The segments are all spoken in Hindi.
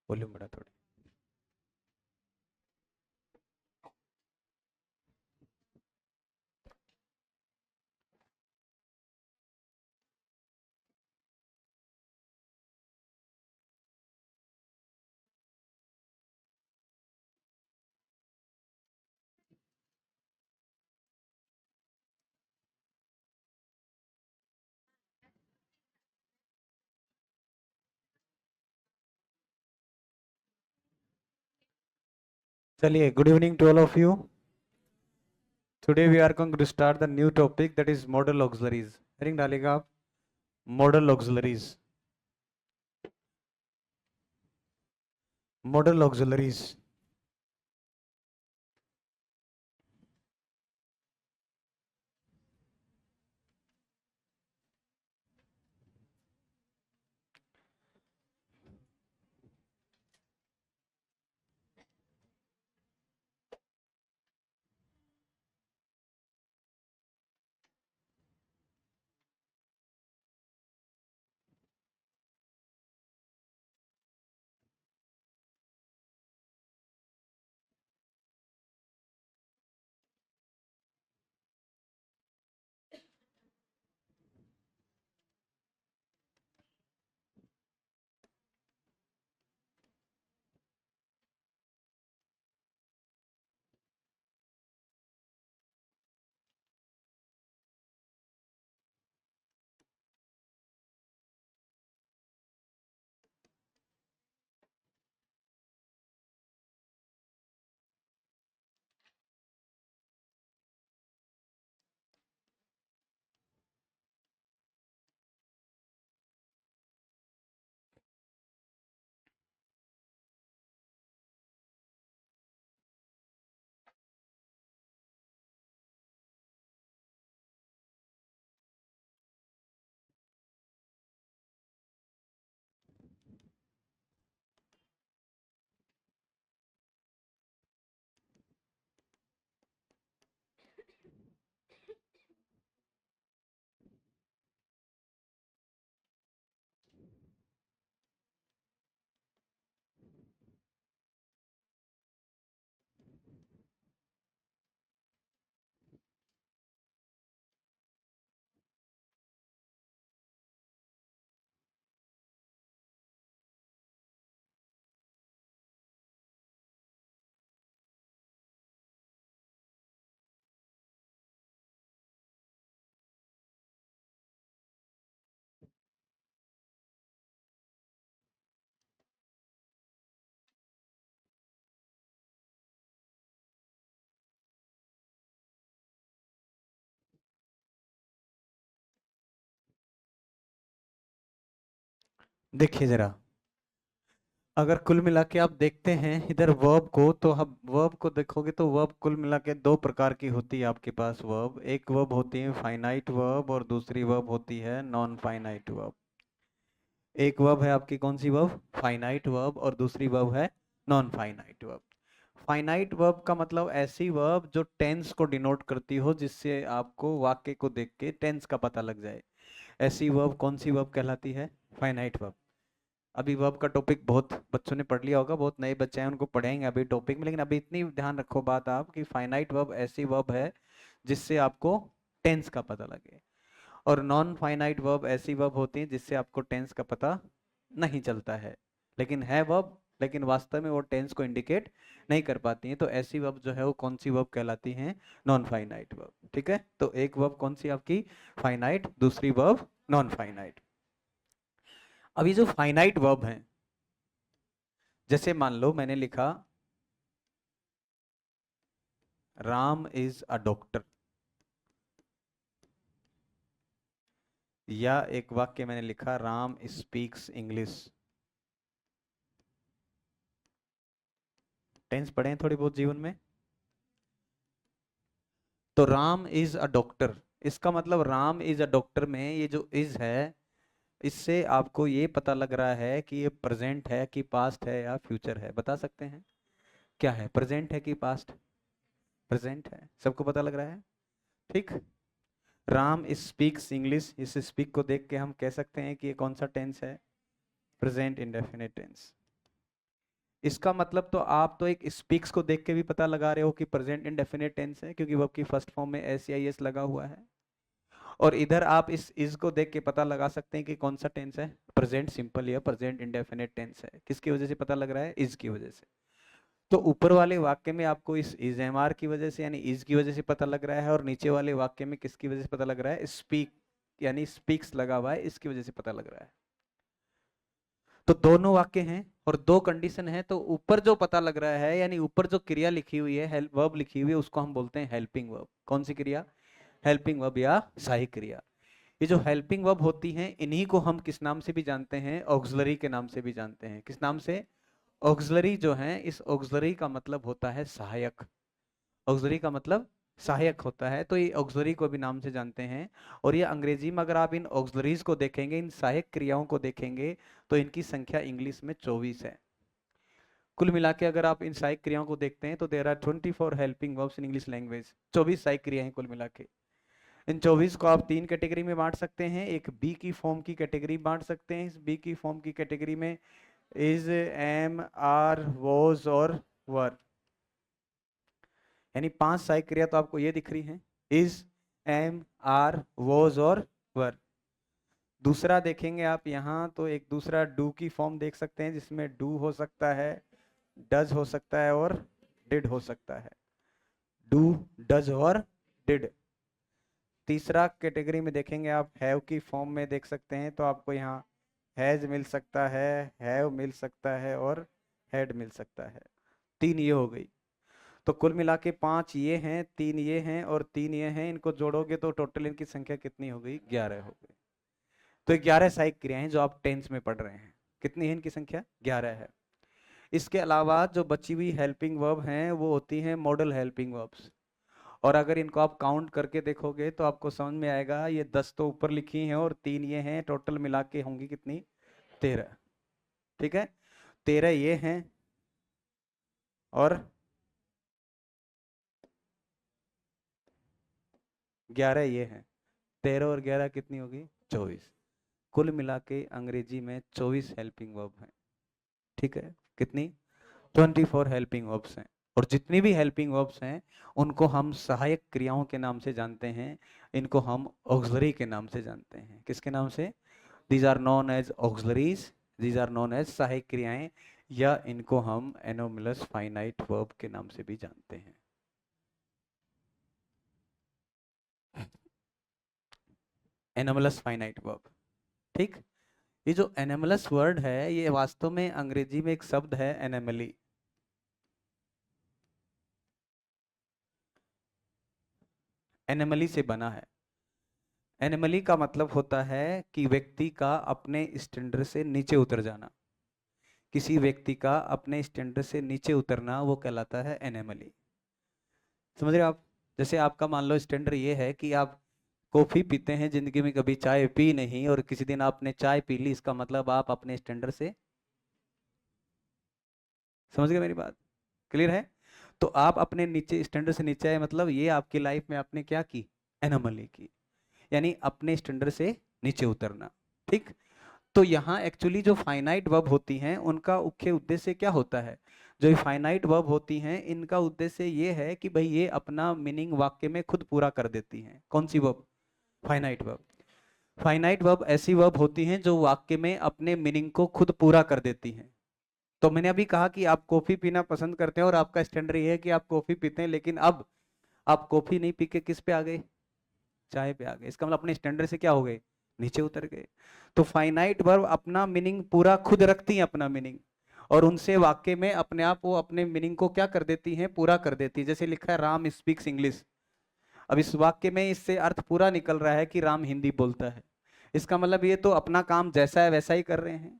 वॉल्यूम बढ़ा थोड़ी। चलिए, good evening to all of you. Today we are going to start the new topic that is modal auxiliaries. Heading डालेगा आप, मॉडल ऑक्सिलरीज। Modal auxiliaries. देखिए जरा, अगर कुल मिला के आप देखते हैं इधर वर्ब को, तो आप वर्ब को देखोगे तो वर्ब कुल मिला के दो प्रकार की होती है आपके पास वर्ब। एक वर्ब होती है फाइनाइट वर्ब और दूसरी वर्ब होती है नॉन फाइनाइट वर्ब। एक वर्ब है आपकी कौन सी वर्ब? Finite verb. और दूसरी वर्ब है non finite verb. Finite verb का मतलब ऐसी वर्ब जो टेंस को डिनोट करती हो, जिससे आपको वाक्य को देख के टेंस का पता लग जाए। ऐसी वर्ब कौन सी वर्ब कहलाती है? Finite verb. अभी वर्ब का टॉपिक बहुत बच्चों ने पढ़ लिया होगा, बहुत नए बच्चे हैं उनको पढ़ेंगे अभी टॉपिक में, लेकिन अभी इतनी ध्यान रखो बात आप कि फाइनाइट वर्ब ऐसी वर्ब है जिससे आपको टेंस का पता लगे, और नॉन फाइनाइट वर्ब ऐसी वर्ब होती है जिससे आपको टेंस का पता नहीं चलता है, लेकिन है वर्ब, लेकिन वास्तव में वो टेंस को इंडिकेट नहीं कर पाती हैं। तो ऐसी वर्ब जो है वो कौन सी वर्ब कहलाती हैं? Non finite verb. ठीक है, तो एक वर्ब कौन सी आपकी? फाइनाइट, दूसरी वर्ब नॉन फाइनाइट। अभी जो फाइनाइट वर्ब है, जैसे मान लो मैंने लिखा राम इज अ डॉक्टर, या एक वाक्य मैंने लिखा राम स्पीक्स इंग्लिश। टेंस पढ़े हैं थोड़ी बहुत जीवन में। तो राम इज अ डॉक्टर, इसका मतलब राम इज अ डॉक्टर में ये जो इज है, इससे आपको ये पता लग रहा है कि ये प्रेजेंट है कि पास्ट है या फ्यूचर है। बता सकते हैं क्या है? प्रेजेंट है कि पास्ट? प्रेजेंट है, सबको पता लग रहा है। ठीक। राम स्पीक्स इंग्लिश, इस स्पीक को देख के हम कह सकते हैं कि ये कौन सा टेंस है? Present indefinite tense. इसका मतलब तो आप तो एक स्पीक्स को देख के भी पता लगा रहे हो कि प्रेजेंट इंडेफिनिट टेंस है, क्योंकि वर्ब की फर्स्ट फॉर्म में एस या एस लगा हुआ है। और इधर आप इस इज को देख के पता लगा सकते हैं कि कौन सा टेंस है, प्रेजेंट सिंपल या प्रेजेंट इंडेफिनिट टेंस है। किसकी वजह से पता लग रहा है? इज की वजह से। तो ऊपर वाले वाक्य में आपको इस इज एम आर की वजह से यानी इज की वजह से पता लग रहा है, और नीचे वाले वाक्य में किसकी वजह से पता लग रहा है? स्पीक यानी स्पीक्स लगा हुआ है, इसकी वजह से पता लग रहा है। तो दोनों वाक्य हैं और दो कंडीशन है। तो ऊपर जो पता लग रहा है यानी ऊपर जो क्रिया लिखी हुई है, वर्ब लिखी हुई है, उसको हम बोलते हैं हेल्पिंग वर्ब। कौन सी क्रिया? हेल्पिंग वर्ब या सहायक क्रिया। ये जो हेल्पिंग वर्ब होती हैं, इन्हीं को हम किस नाम से भी जानते हैं? ऑक्सिलरी के नाम से भी जानते हैं। किस नाम से? ऑक्सिलरी जो है, इस ऑक्सिलरी का मतलब होता है सहायक। ऑक्सिलरी का मतलब सहायक होता है, तो ये ऑक्सिलरी को भी नाम से जानते हैं। और ये अंग्रेजी में अगर आप इन ऑक्सिलरीज को देखेंगे, इन सहायक क्रियाओं को देखेंगे, तो इनकी संख्या इंग्लिश में 24 है। कुल मिला के अगर आप इन सहायक क्रियाओं को देखते हैं तो there are 24 helping verbs in English language. 24 सहायक क्रियाएं कुल मिला के। इन 24 को आप तीन कैटेगरी में बांट सकते हैं। एक बी की फॉर्म की कैटेगरी बांट सकते हैं। इस बी की फॉर्म की कैटेगरी में इज, एम, आर, वॉज और वर, यानी 5 सहायक क्रिया तो आपको ये दिख रही है, इज, एम, आर, वॉज और वर। दूसरा देखेंगे आप यहाँ तो एक दूसरा डू की फॉर्म देख सकते हैं, जिसमें डू हो सकता है, डज हो सकता है और डिड हो सकता है। डू, डज और डिड। तीसरा कैटेगरी में देखेंगे आप हैव की फॉर्म में देख सकते हैं, तो आपको यहाँ हैज मिल सकता है, हैव मिल सकता है और हैड मिल सकता है। 3 ये हो गई। तो कुल मिला के 5 ये हैं, 3 ये हैं और 3 ये हैं। इनको जोड़ोगे तो टोटल इनकी संख्या कितनी हो गई? 11 हो गई। तो 11 सहायक क्रियाएं जो आप टेंस में पढ़ रहे हैं। कितनी है इनकी संख्या? 11 है। इसके अलावा जो बची हुई हेल्पिंग वर्ब हैं वो होती हैं मॉडल हेल्पिंग वर्ब्स। और अगर इनको आप काउंट करके देखोगे तो आपको समझ में आएगा, ये 10 तो ऊपर लिखी हैं और 3 ये हैं, टोटल मिला के होंगी कितनी? 13। ठीक है, 13 ये हैं और 11 ये हैं। 13 और 11 कितनी होगी? 24। कुल मिला के अंग्रेजी में 24 हेल्पिंग वर्ब हैं। ठीक है, कितनी? 24 हेल्पिंग वर्ब्स हैं। और जितनी भी हेल्पिंग वर्ब्स हैं उनको हम सहायक क्रियाओं के नाम से जानते हैं। इनको हम ऑक्सिलरी के नाम से जानते हैं। किसके नाम से? These are known as auxiliaries, these are known as सहायक क्रियाएं, या इनको हम एनोमलस फाइनाइट वर्ब के नाम से भी जानते हैं। Anomalous finite verb. ठीक, ये जो एनोमलस वर्ड है ये वास्तव में अंग्रेजी में एक शब्द है एनेमली। एनेमली से बना है। एनेमली का मतलब होता है कि व्यक्ति का अपने स्टैंडर्ड से नीचे उतर जाना। किसी व्यक्ति का अपने स्टैंडर्ड से नीचे उतरना वो कहलाता है एनेमली। समझ रहे हो आप? जैसे आपका मान लो स्टैंडर्ड ये है कि आप कॉफी पीते हैं, जिंदगी में कभी चाय पी नहीं, और किसी दिन आपने चाय पी ली, इसका मतलब आप अपने स्टैंडर्ड से, समझ गए मेरी बात? क्लियर है? तो आप अपने नीचे स्टैंडर्ड से नीचे आए, मतलब ये आपकी लाइफ में आपने क्या की? एनोमली की, यानी अपने स्टैंडर्ड से नीचे उतरना। ठीक, तो यहाँ एक्चुअली जो फाइनाइट वर्ब होती हैं उनका मुख्य उद्देश्य क्या होता है? जो फाइनाइट वर्ब होती हैं इनका उद्देश्य ये है कि भाई ये अपना मीनिंग वाक्य में खुद पूरा कर देती हैं। कौन सी verb? Finite verb. Finite verb ऐसी वर्ब होती हैं जो वाक्य में अपने मीनिंग को खुद पूरा कर देती हैं। तो मैंने अभी कहा कि आप कॉफी पीना पसंद करते हैं और आपका स्टैंडर्ड ये है कि आप कॉफी पीते हैं, लेकिन अब आप कॉफी नहीं पी के किस पे आ गए? चाय पे आ गए। इसका मतलब अपने स्टैंडर्ड से क्या हो गए? नीचे उतर गए। तो फाइनाइट वर्ब अपना मीनिंग पूरा खुद रखती हैं, अपना मीनिंग, और उनसे वाक्य में अपने आप वो अपने मीनिंग को क्या कर देती हैं? पूरा कर देती है। जैसे लिखा है राम स्पीक्स इंग्लिश। अब इस वाक्य में इससे अर्थ पूरा निकल रहा है कि राम हिंदी बोलता है। इसका मतलब ये तो अपना काम जैसा है वैसा ही कर रहे हैं।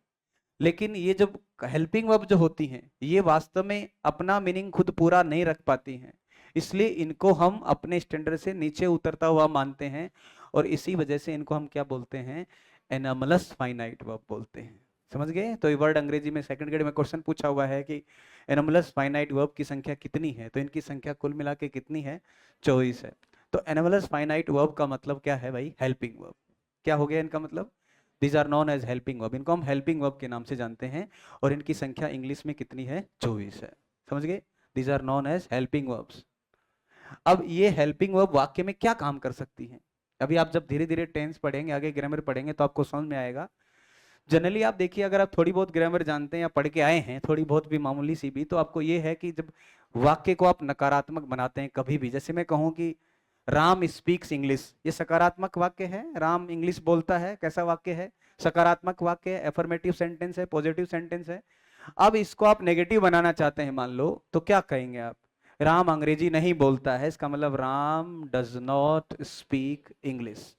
लेकिन ये जब हेल्पिंग वर्ब जो होती हैं ये वास्तव में अपना मीनिंग खुद पूरा नहीं रख पाती हैं, इसलिए इनको हम अपने स्टैंडर्ड से नीचे उतरता हुआ मानते हैं, और इसी वजह से इनको हम क्या बोलते हैं? एनामलस फाइनाइट वर्ब बोलते हैं। समझ गए? तो ये वर्ड अंग्रेजी में सेकंड ग्रेड में क्वेश्चन पूछा हुआ है कि एनामलस फाइनाइट वर्ब की संख्या कितनी है, तो इनकी संख्या कुल मिला के कितनी है? 24 है। तो एनामलस फाइनाइट वर्ब का मतलब क्या है भाई? Helping verb. क्या हो गया इनका मतलब? These are known as helping verb, इनको हम हेल्पिंग वर्ब के नाम से जानते हैं और इनकी संख्या इंग्लिश में कितनी है? 24 है। समझ गए? These are known as helping verbs. अब ये हेल्पिंग वर्ब वाक्य में क्या काम कर सकती हैं? अभी आप जब धीरे धीरे टेंस पढ़ेंगे, आगे ग्रामर पढ़ेंगे तो आपको समझ में आएगा। जनरली आप देखिए, अगर आप थोड़ी बहुत ग्रामर जानते हैं या पढ़ के आए हैं थोड़ी बहुत भी, मामूली सी भी, तो आपको ये है कि जब वाक्य को आप नकारात्मक बनाते हैं कभी भी, जैसे मैं कहूं कि राम स्पीक्स इंग्लिश, ये सकारात्मक वाक्य है, राम इंग्लिश बोलता है, कैसा वाक्य है? सकारात्मक वाक्य है, एफर्मेटिव सेंटेंस है, पॉजिटिव सेंटेंस है। अब इसको आप नेगेटिव बनाना चाहते हैं मान लो, तो क्या कहेंगे आप? राम अंग्रेजी नहीं बोलता है, इसका मतलब Ram does not speak English.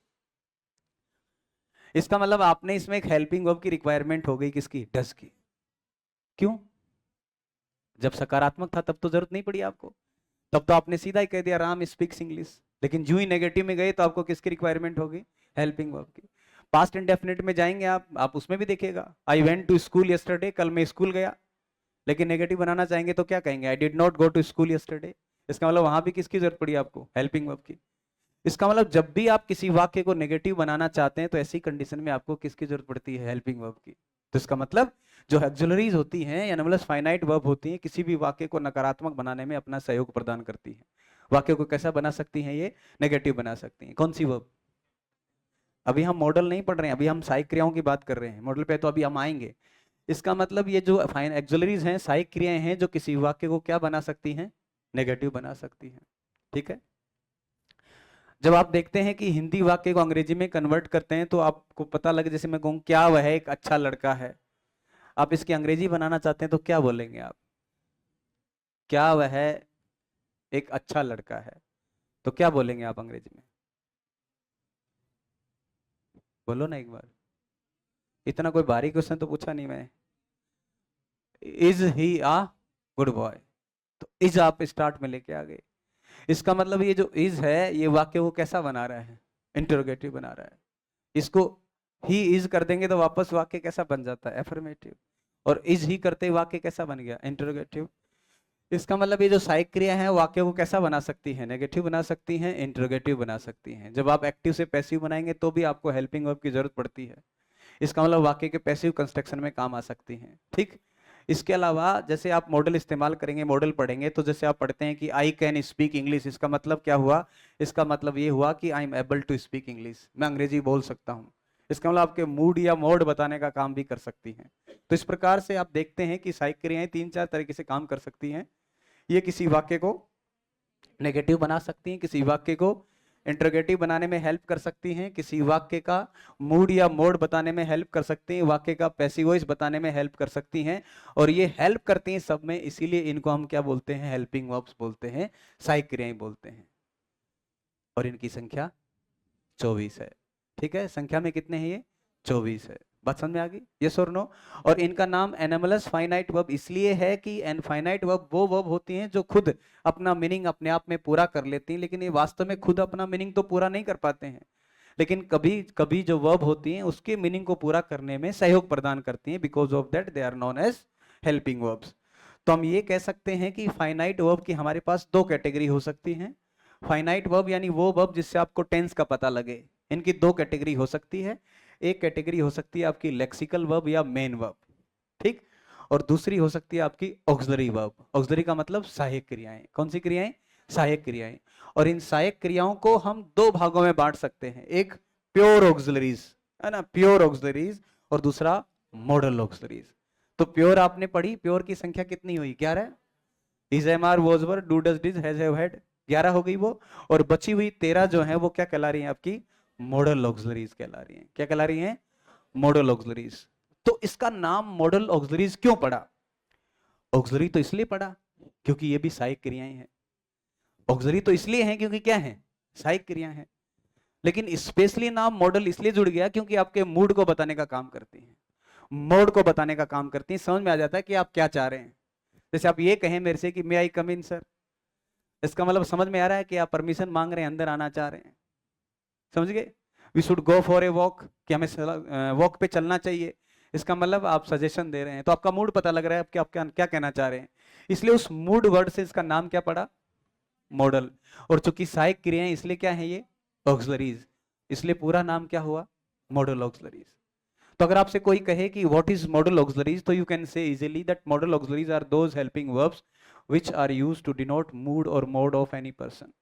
इसका मतलब आपने इसमें एक हेल्पिंग वर्ब की रिक्वायरमेंट हो गई, किसकी? डज की। क्यों? जब सकारात्मक था तब तो जरूरत नहीं पड़ी आपको, तब तो आपने सीधा ही कह दिया राम स्पीक्स इंग्लिश। लेकिन जो ही नेगेटिव में गए तो आपको किसकी रिक्वायरमेंट होगी? हेल्पिंग वर्ब की। पास्ट इंडेफिनिट में जाएंगे आप उसमें भी देखिएगा, I went to school yesterday, कल मैं स्कूल गया। लेकिन नेगेटिव बनाना चाहेंगे तो क्या कहेंगे? I did not go to school yesterday. इसका मतलब वहां भी किसकी जरूरत पड़ी आपको? हेल्पिंग वर्ब की। इसका मतलब जब भी आप किसी वाक्य को नेगेटिव बनाना चाहते हैं तो ऐसी कंडीशन में आपको किसकी जरूरत पड़ती है? हेल्पिंग वर्ब की। तो इसका मतलब जो ऑक्सिलरीज होती हैं या नॉमिनल फाइनाइट वर्ब होती हैं, किसी भी वाक्य को नकारात्मक बनाने में अपना सहयोग प्रदान करती हैं। वाक्य को कैसा बना सकती हैं? ये नेगेटिव बना सकती हैं। कौन सी वर्ब? अभी हम मॉडल नहीं पढ़ रहे हैं, अभी हम सहायक क्रियाओं की बात कर रहे हैं, मॉडल पे तो अभी हम आएंगे। इसका मतलब ये जो फाइन ऑक्सिलरीज हैं, सहायक क्रियाएं हैं, जो किसी वाक्य को क्या बना सकती हैं? नेगेटिव बना सकती हैं। ठीक है। जब आप देखते हैं कि हिंदी वाक्य को अंग्रेजी में कन्वर्ट करते हैं तो आपको पता लगे, जैसे मैं कहूँ क्या वह एक अच्छा लड़का है, आप इसकी अंग्रेजी बनाना चाहते हैं तो क्या बोलेंगे आप? क्या वह एक अच्छा लड़का है, तो क्या बोलेंगे आप अंग्रेजी में? बोलो ना एक बार। इतना कोई भारी क्वेश्चन तो पूछा नहीं मैं। Is he a good boy, तो इज आप स्टार्ट में लेके आ गए। इसका मतलब ये जो इज है ये वाक्य को कैसा बना रहा है? इंटरोगेटिव बना रहा है। इसको ही इज कर देंगे तो वापस वाक्य कैसा बन जाता है? एफर्मेटिव। और इज ही करते वाक्य कैसा बन गया? इंटरोगेटिव। इसका मतलब ये जो सहायक क्रिया है वाक्य को कैसा बना सकती है? नेगेटिव बना सकती हैं, इंटरोगेटिव बना सकती हैं। जब आप एक्टिव से पैसिव बनाएंगे तो भी आपको हेल्पिंग वर्ब की जरूरत पड़ती है। इसका मतलब वाक्य के पैसिव कंस्ट्रक्शन में काम आ सकती हैं। ठीक। इसके अलावा जैसे आप मॉडल इस्तेमाल करेंगे, मॉडल पढ़ेंगे, तो जैसे आप पढ़ते हैं कि आई कैन स्पीक इंग्लिश, इसका मतलब क्या हुआ? इसका मतलब ये हुआ कि I am able to speak English, मैं अंग्रेजी बोल सकता हूँ। इसका मतलब आपके मूड या मोड बताने का काम भी कर सकती हैं। तो इस प्रकार से आप देखते हैं कि सहायक क्रियाएं 3-4 तरीके से काम कर सकती हैं। ये किसी वाक्य को नेगेटिव बना सकती हैं, किसी वाक्य को इंटरोगेटिव बनाने में हेल्प कर सकती हैं, किसी वाक्य का मूड या मोड बताने में हेल्प कर सकती हैं, वाक्य का पैसिव वॉइस बताने में हेल्प कर सकती हैं। और ये हेल्प करती हैं सब में, इसीलिए इनको हम क्या बोलते हैं? हेल्पिंग वर्ब्स बोलते हैं, सहायक क्रियाएं बोलते हैं। और इनकी संख्या 24 है। ठीक है, संख्या में कितने हैं ये? 24 है। बात समझ में आ गई? यस और नो? और इनका नाम एनोमलस फाइनाइट वर्ब इसलिए है कि इनफाइनाइट वर्ब वो वर्ब होती हैं जो खुद अपना मीनिंग अपने आप में पूरा कर लेती हैं, लेकिन ये वास्तव में खुद अपना मीनिंग तो पूरा नहीं कर पाते हैं, लेकिन कभी कभी जो वर्ब होती हैं उसके मीनिंग को पूरा करने में सहयोग प्रदान करती हैं। Because of that they are known as helping verbs. तो हम ये कह सकते हैं कि फाइनाइट वर्ब की हमारे पास दो कैटेगरी हो सकती हैं। फाइनाइट वर्ब यानी वो वर्ब जिससे आपको टेंस का पता लगे, इनकी दो कैटेगरी हो सकती है। एक कैटेगरी हो सकती है आपकी लेक्सिकल वर्ब या मेन वर्ब, ठीक। और दूसरी हो सकती है आपकी ऑक्सिलरी वर्ब। ऑक्सिलरी का मतलब सहायक क्रियाएं। कौन सी क्रियाएं? सहायक क्रियाएं। और इन सहायक क्रियाओं को हम दो भागों में बांट सकते हैं, एक प्योर ऑक्सिलरीज, है ना, प्योर ऑक्सिलरीज, और दूसरा मॉडल ऑक्सिलरीज। तो प्योर आपने पढ़ी, प्योर की संख्या कितनी हुई? 11। Is am are was were do does did has have had, 11 हो गई वो। और बची हुई 13 जो है वो क्या कहला रही है? आपकी मॉडल ऑक्सिलरीज कहला रही है। क्या कहला रही है? Model auxiliaries. तो इसका नाम मॉडल ऑक्सिलरीज क्यों पड़ा? ऑक्सिलरी तो इसलिए पड़ा क्योंकि ये भी सहायक क्रियाएं हैं। ऑक्सिलरी तो इसलिए हैं क्योंकि क्या है? सहायक क्रिया है। लेकिन स्पेशली नाम मॉडल इसलिए जुड़ गया क्योंकि आपके मूड को बताने का काम करती है, मोड को बताने का काम करती है। समझ में आ जाता है कि आप क्या चाह रहे हैं। जैसे आप ये कहें मेरे से कि मे आई कम इन सर, इसका मतलब समझ में आ रहा है कि आप परमिशन मांग रहे हैं, अंदर आना चाह रहे हैं। समझ गए? We should go for a walk, कि हमें वॉक पे चलना चाहिए, इसका मतलब आप सजेशन दे रहे हैं। तो आपका मूड पता लग रहा है कि आप क्या कहना चाह रहे हैं, इसलिए उस मूड वर्ड से इसका नाम क्या पड़ा? मॉडल। और चूंकि सहायक क्रियाएं इसलिए क्या है? ये ऑक्सिलरीज, इसलिए पूरा नाम क्या हुआ? Modal auxiliaries. तो अगर आपसे कोई कहे कि व्हाट इज मॉडल ऑक्सिलरीज, तो you can say easily that modal auxiliaries are those helping verbs which are used to denote mood और मोड ऑफ एनी पर्सन।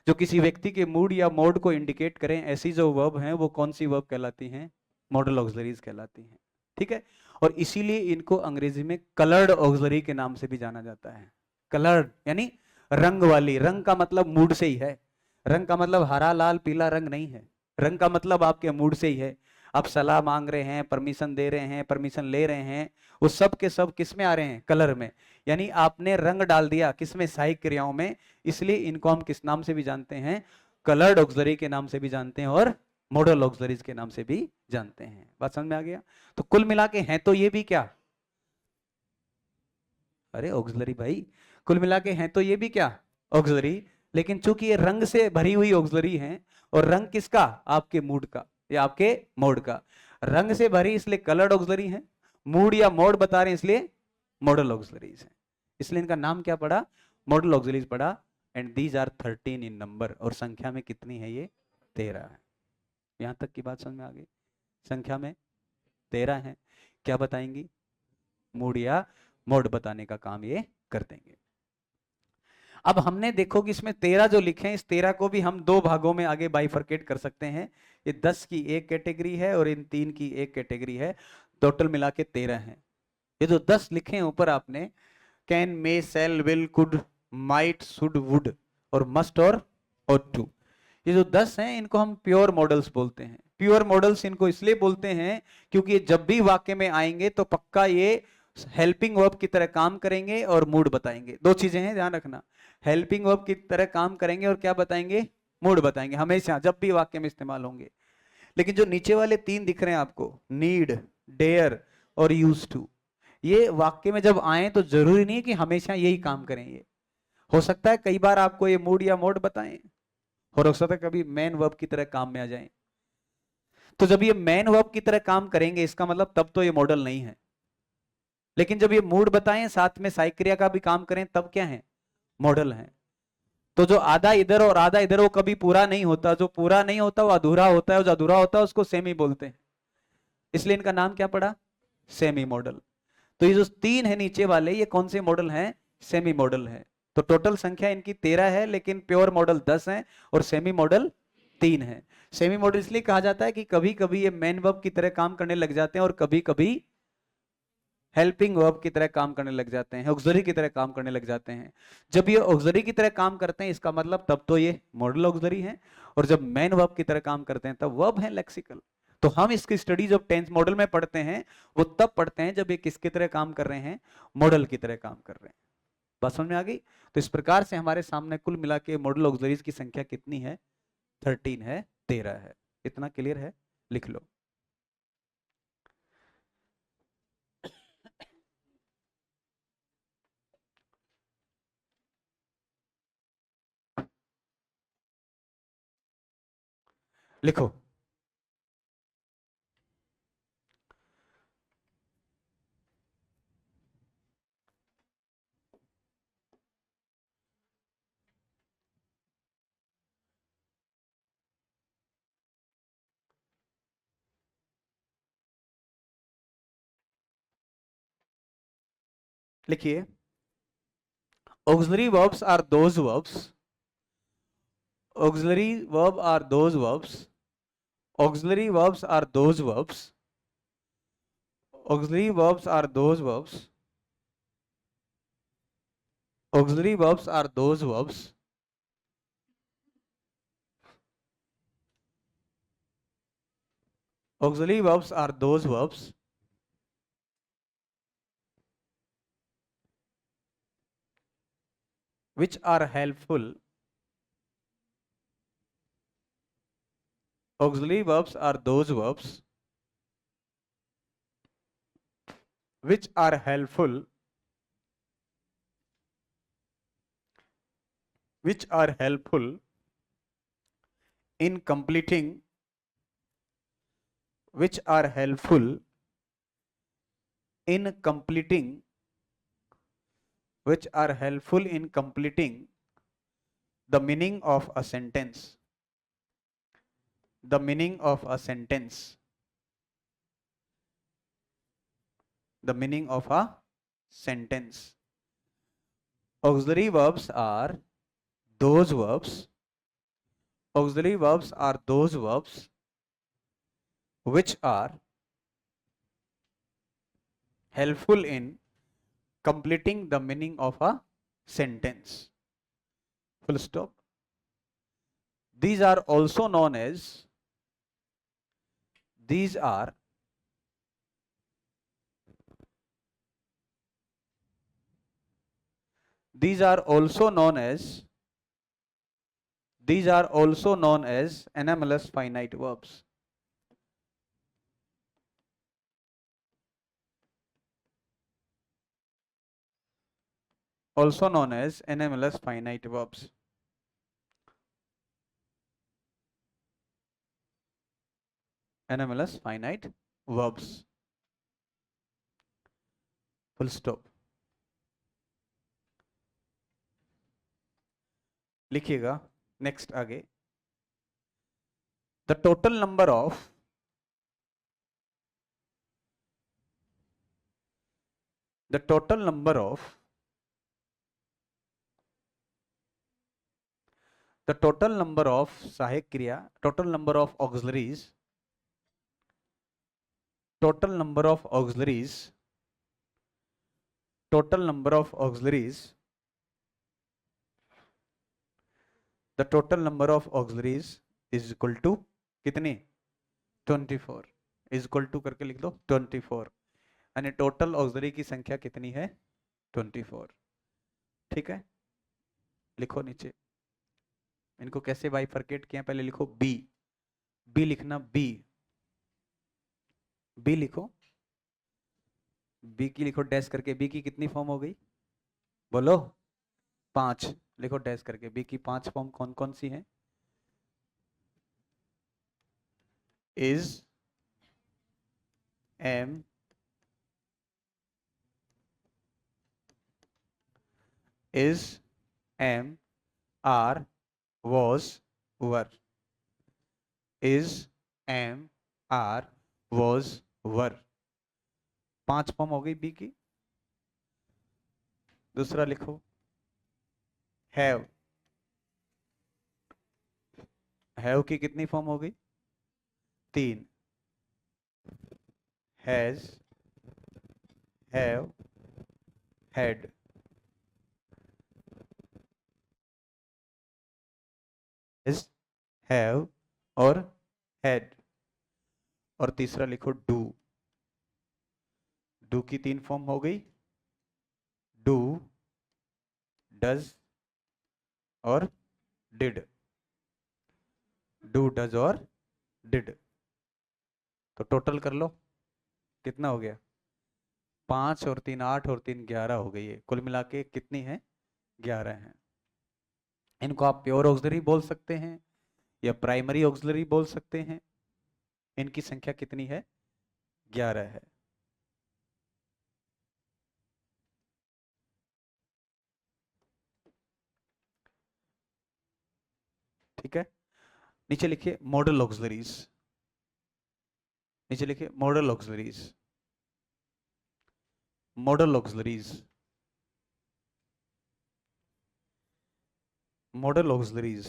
जो किसी व्यक्ति के मूड या मोड को इंडिकेट करें, ऐसी जो वर्ब हैं वो कौन सी वर्ब कहलाती हैं? मॉडल ऑक्सिलरीज कहलाती हैं। ठीक है, और इसीलिए इनको अंग्रेजी में कलर्ड ऑक्सिलरी के नाम से भी जाना जाता है। कलर्ड यानी रंग वाली, रंग का मतलब मूड से ही है। रंग का मतलब हरा लाल पीला रंग नहीं है, रंग का मतलब आपके मूड से ही है। आप सलाह मांग रहे हैं, परमिशन दे रहे हैं, परमिशन ले रहे हैं, वो सब के सब किस में आ रहे हैं? कलर में। यानी आपने रंग डाल दिया किसमें? सहायक क्रियाओं में। इसलिए इनको हम किस नाम से भी जानते हैं? कलर्ड ऑक्सिलरी के नाम से भी जानते हैं और मॉडल ऑक्सिलरीज के नाम से भी जानते हैं। बात समझ में आ गया? तो कुल मिला के हैं तो ये भी क्या? अरे ऑक्सिलरी भाई, कुल मिला के हैं तो ये भी क्या? ऑक्सिलरी। लेकिन चूंकि ये रंग से भरी हुई ऑक्सिलरी हैं, और रंग किसका? आपके मूड का या आपके मोड का। रंग से भरी इसलिए कलर्ड ऑक्सिलरी है, मूड या मोड बता रहे हैं इसलिए मॉडल ऑक्सिलरीज है। इसलिए इनका नाम क्या पड़ा? मॉडल ऑक्सिलरीज पड़ा। And these are 13 in number, और संख्या में कितनी है? ये 13 है। यहां तक की बात समझ में आ गई? संख्या में 13 है। क्या बताएंगी? मूड या मोड बताने का काम ये कर देंगे। अब हमने देखो कि इसमें 13 जो लिखे हैं, इस 13 को भी हम दो भागों में आगे बाइफरकेट कर सकते हैं। ये 10 की एक कैटेगरी है और इन 3 की एक कैटेगरी है। टोटल मिला के 13 है। ये जो 10 लिखे हैं ऊपर आपने, can, may, shall, will, could, might, should, would और मस्ट और ought to, ये जो 10 हैं इनको हम प्योर मॉडल्स बोलते हैं। प्योर मॉडल्स इनको इसलिए बोलते हैं क्योंकि ये जब भी वाक्य में आएंगे तो पक्का ये हेल्पिंग वर्ब की तरह काम करेंगे और मूड बताएंगे। दो चीजें हैं, ध्यान रखना। हेल्पिंग वर्ब की तरह काम करेंगे और क्या बताएंगे? मूड बताएंगे, हमेशा जब भी वाक्य में इस्तेमाल होंगे। लेकिन जो नीचे वाले 3 दिख रहे हैं आपको, नीड, डेयर और यूज टू, ये वाक्य में जब आए तो जरूरी नहीं है कि हमेशा यही काम करें। ये हो सकता है कई बार आपको ये मूड या मोड बताएं, और हो सकता है कभी मेन वर्ब की तरह काम में आ जाएं। तो जब ये मेन वर्ब की तरह काम करेंगे इसका मतलब तब तो ये मॉडल नहीं है। लेकिन जब ये मूड बताएं साथ में सहायक क्रिया का भी काम करें तब क्या है? मॉडल है। तो जो आधा इधर और आधा इधर वो कभी पूरा नहीं होता, जो पूरा नहीं होता वो अधूरा होता है, जो अधूरा होता है उसको सेमी बोलते हैं। इसलिए इनका नाम क्या पड़ा? Semi model. तो ये जो 3 है नीचे वाले, ये कौन से मॉडल हैं? सेमी मॉडल है। तो टोटल संख्या इनकी 13 है, लेकिन प्योर मॉडल 10 है और सेमी मॉडल 3 है। सेमी मॉडल इसलिए कहा जाता है कि कभी कभी ये मेन वर्ब की तरह काम करने लग जाते हैं और कभी कभी हेल्पिंग वर्ब की तरह काम करने लग जाते हैं, ऑक्सिलरी की तरह काम करने लग जाते हैं। जब ये ऑक्सिलरी की तरह काम करते हैं इसका मतलब तब तो ये मॉडल ऑक्सिलरी है, और जब मेन वर्ब की तरह काम करते हैं तब वर्ब है लेक्सिकल। तो हम इसकी स्टडी जब टेंस मॉडल में पढ़ते हैं वो तब पढ़ते हैं जब ये किसकी तरह काम कर रहे हैं? मॉडल की तरह काम कर रहे हैं। बात समझ में आ गई? तो इस प्रकार से हमारे सामने कुल मिला के मॉडल ऑक्सिलरीज की संख्या कितनी है? 13 है, 13 है। इतना क्लियर है? लिख लो। लिखो। लिखिए, auxiliary verbs are those verbs, auxiliary verb are those verbs, auxiliary verbs are those verbs, auxiliary verbs are those verbs, auxiliary verbs are those verbs auxiliary verbs are those verbs which are helpful. Auxiliary verbs are those verbs which are helpful, which are helpful in completing, which are helpful in completing, which are helpful in completing the meaning of a sentence, the meaning of a sentence, the meaning of a sentence. Auxiliary verbs are those verbs. Auxiliary verbs are those verbs which are helpful in completing the meaning of a sentence. Full stop. These are also known as, these are also known as, these are also known as anomalous finite verbs. Also known as anomalous finite verbs. Anomalous finite verbs. Full stop. लिखिएगा नेक्स्ट आगे. The total number of the total number of सहायक क्रिया, total number of auxiliaries, total number of auxiliaries, total number of auxiliaries, the total number of auxiliaries is equal to कितनी 24 is equal to करके लिख दो 24, यानी टोटल ऑक्सिलरी की संख्या कितनी है 24. ठीक है, लिखो नीचे. इनको कैसे बाइफरकेट किया, पहले लिखो बी, बी लिखना, बी, बी लिखो, बी की लिखो डैश करके. बी की कितनी फॉर्म हो गई बोलो 5. लिखो डैश करके. बी की 5 फॉर्म कौन कौन सी हैं? Is, am, is, am, are, was, were. is, am, are, was, were. 5 form हो गई बी की. दूसरा लिखो हैव, हैव की कितनी फॉर्म हो गई 3. Has, have, had. हैव और हैड. और तीसरा लिखो डू, डू की 3 फॉर्म हो गई, डू, डज और डिड. डू, डज और डिड. तो टोटल कर लो कितना हो गया 5 और 3 8 और 3 11 हो गई है. कुल मिला के कितनी है 11 है. इनको आप प्योर ऑक्सिलरी बोल सकते हैं या प्राइमरी ऑक्सिलरी बोल सकते हैं. इनकी संख्या कितनी है 11 है. ठीक है, नीचे लिखिए मॉडल ऑक्सिलरीज. नीचे लिखिए modal auxiliaries, modal auxiliaries, modal auxiliaries.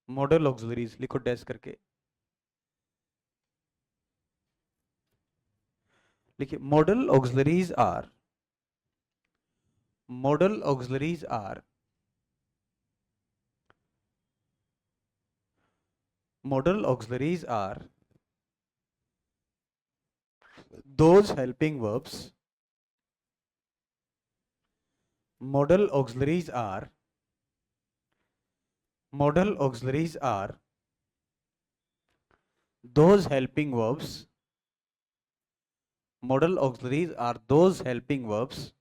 Modal auxiliaries लिखो डैश करके. लिखिए modal auxiliaries are, modal auxiliaries are, model auxiliaries are those helping verbs. Model auxiliaries are, model auxiliaries are those helping verbs. Model auxiliaries are those helping verbs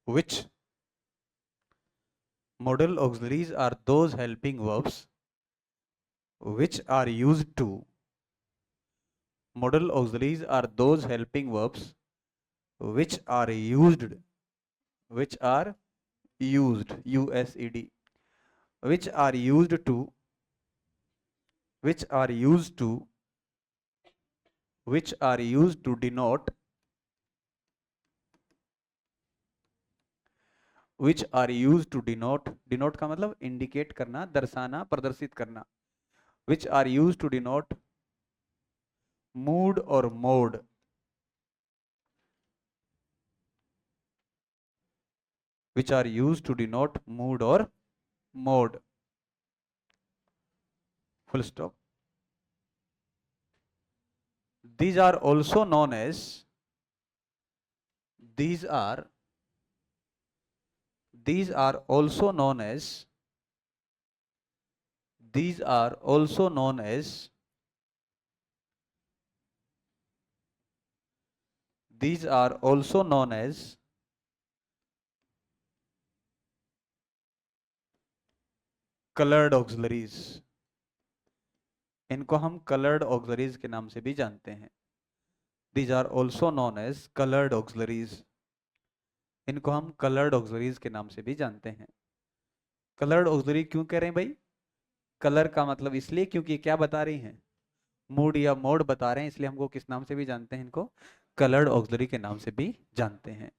which, modal auxiliaries are those helping verbs which are used to, modal auxiliaries are those helping verbs which are used, which are used, used, which are used to which are used to which are used to denote which are used to denote का मतलब इंडिकेट करना, दर्शाना, प्रदर्शित करना, which are used to denote mood और mode, which are used to denote mood or mode, full stop. These are also known as these are also known as these are also known as these are also known as colored auxiliaries. इनको हम colored auxiliaries के नाम से भी जानते हैं. These are also known as colored auxiliaries. इनको हम colored auxiliaries के नाम से भी जानते हैं. colored auxiliary क्यों कह रहे हैं भाई? कलर का मतलब इसलिए क्योंकि क्या बता रही हैं, मूड या मोड बता रहे हैं, इसलिए हमको किस नाम से भी जानते हैं, इनको कलर्ड ऑक्सिलरी के नाम से भी जानते हैं.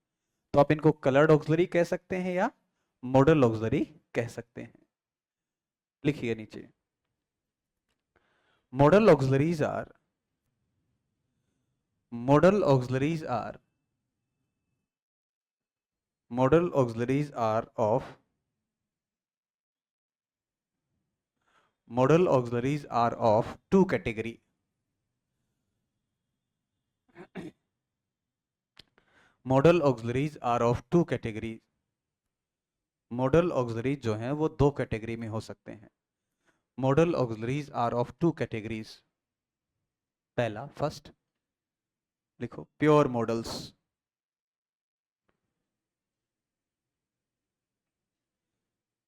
तो आप इनको कलर्ड ऑक्सिलरी कह सकते हैं या मॉडल ऑक्सिलरी कह सकते हैं. लिखिए नीचे, modal auxiliaries are modal auxiliaries are modal auxiliaries are of model auxiliaries are of two category. model auxiliaries are of two categories. model auxiliaries जो हैं वो दो कैटेगरी में हो सकते हैं. model auxiliaries are of two categories. पहला, फर्स्ट लिखो, प्योर मॉडल्स.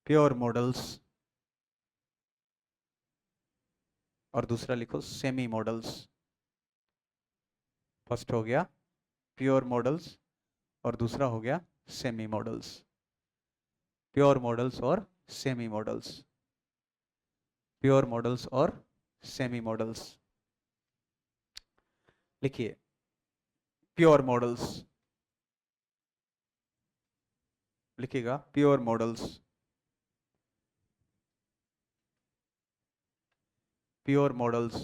Pure modals. और दूसरा लिखो सेमी मॉडल्स. फर्स्ट हो गया प्योर मॉडल्स और दूसरा हो गया सेमी मॉडल्स. प्योर मॉडल्स और सेमी मॉडल्स. प्योर मॉडल्स और सेमी मॉडल्स. लिखिए, प्योर मॉडल्स. लिखिएगा प्योर मॉडल्स. Pure modals.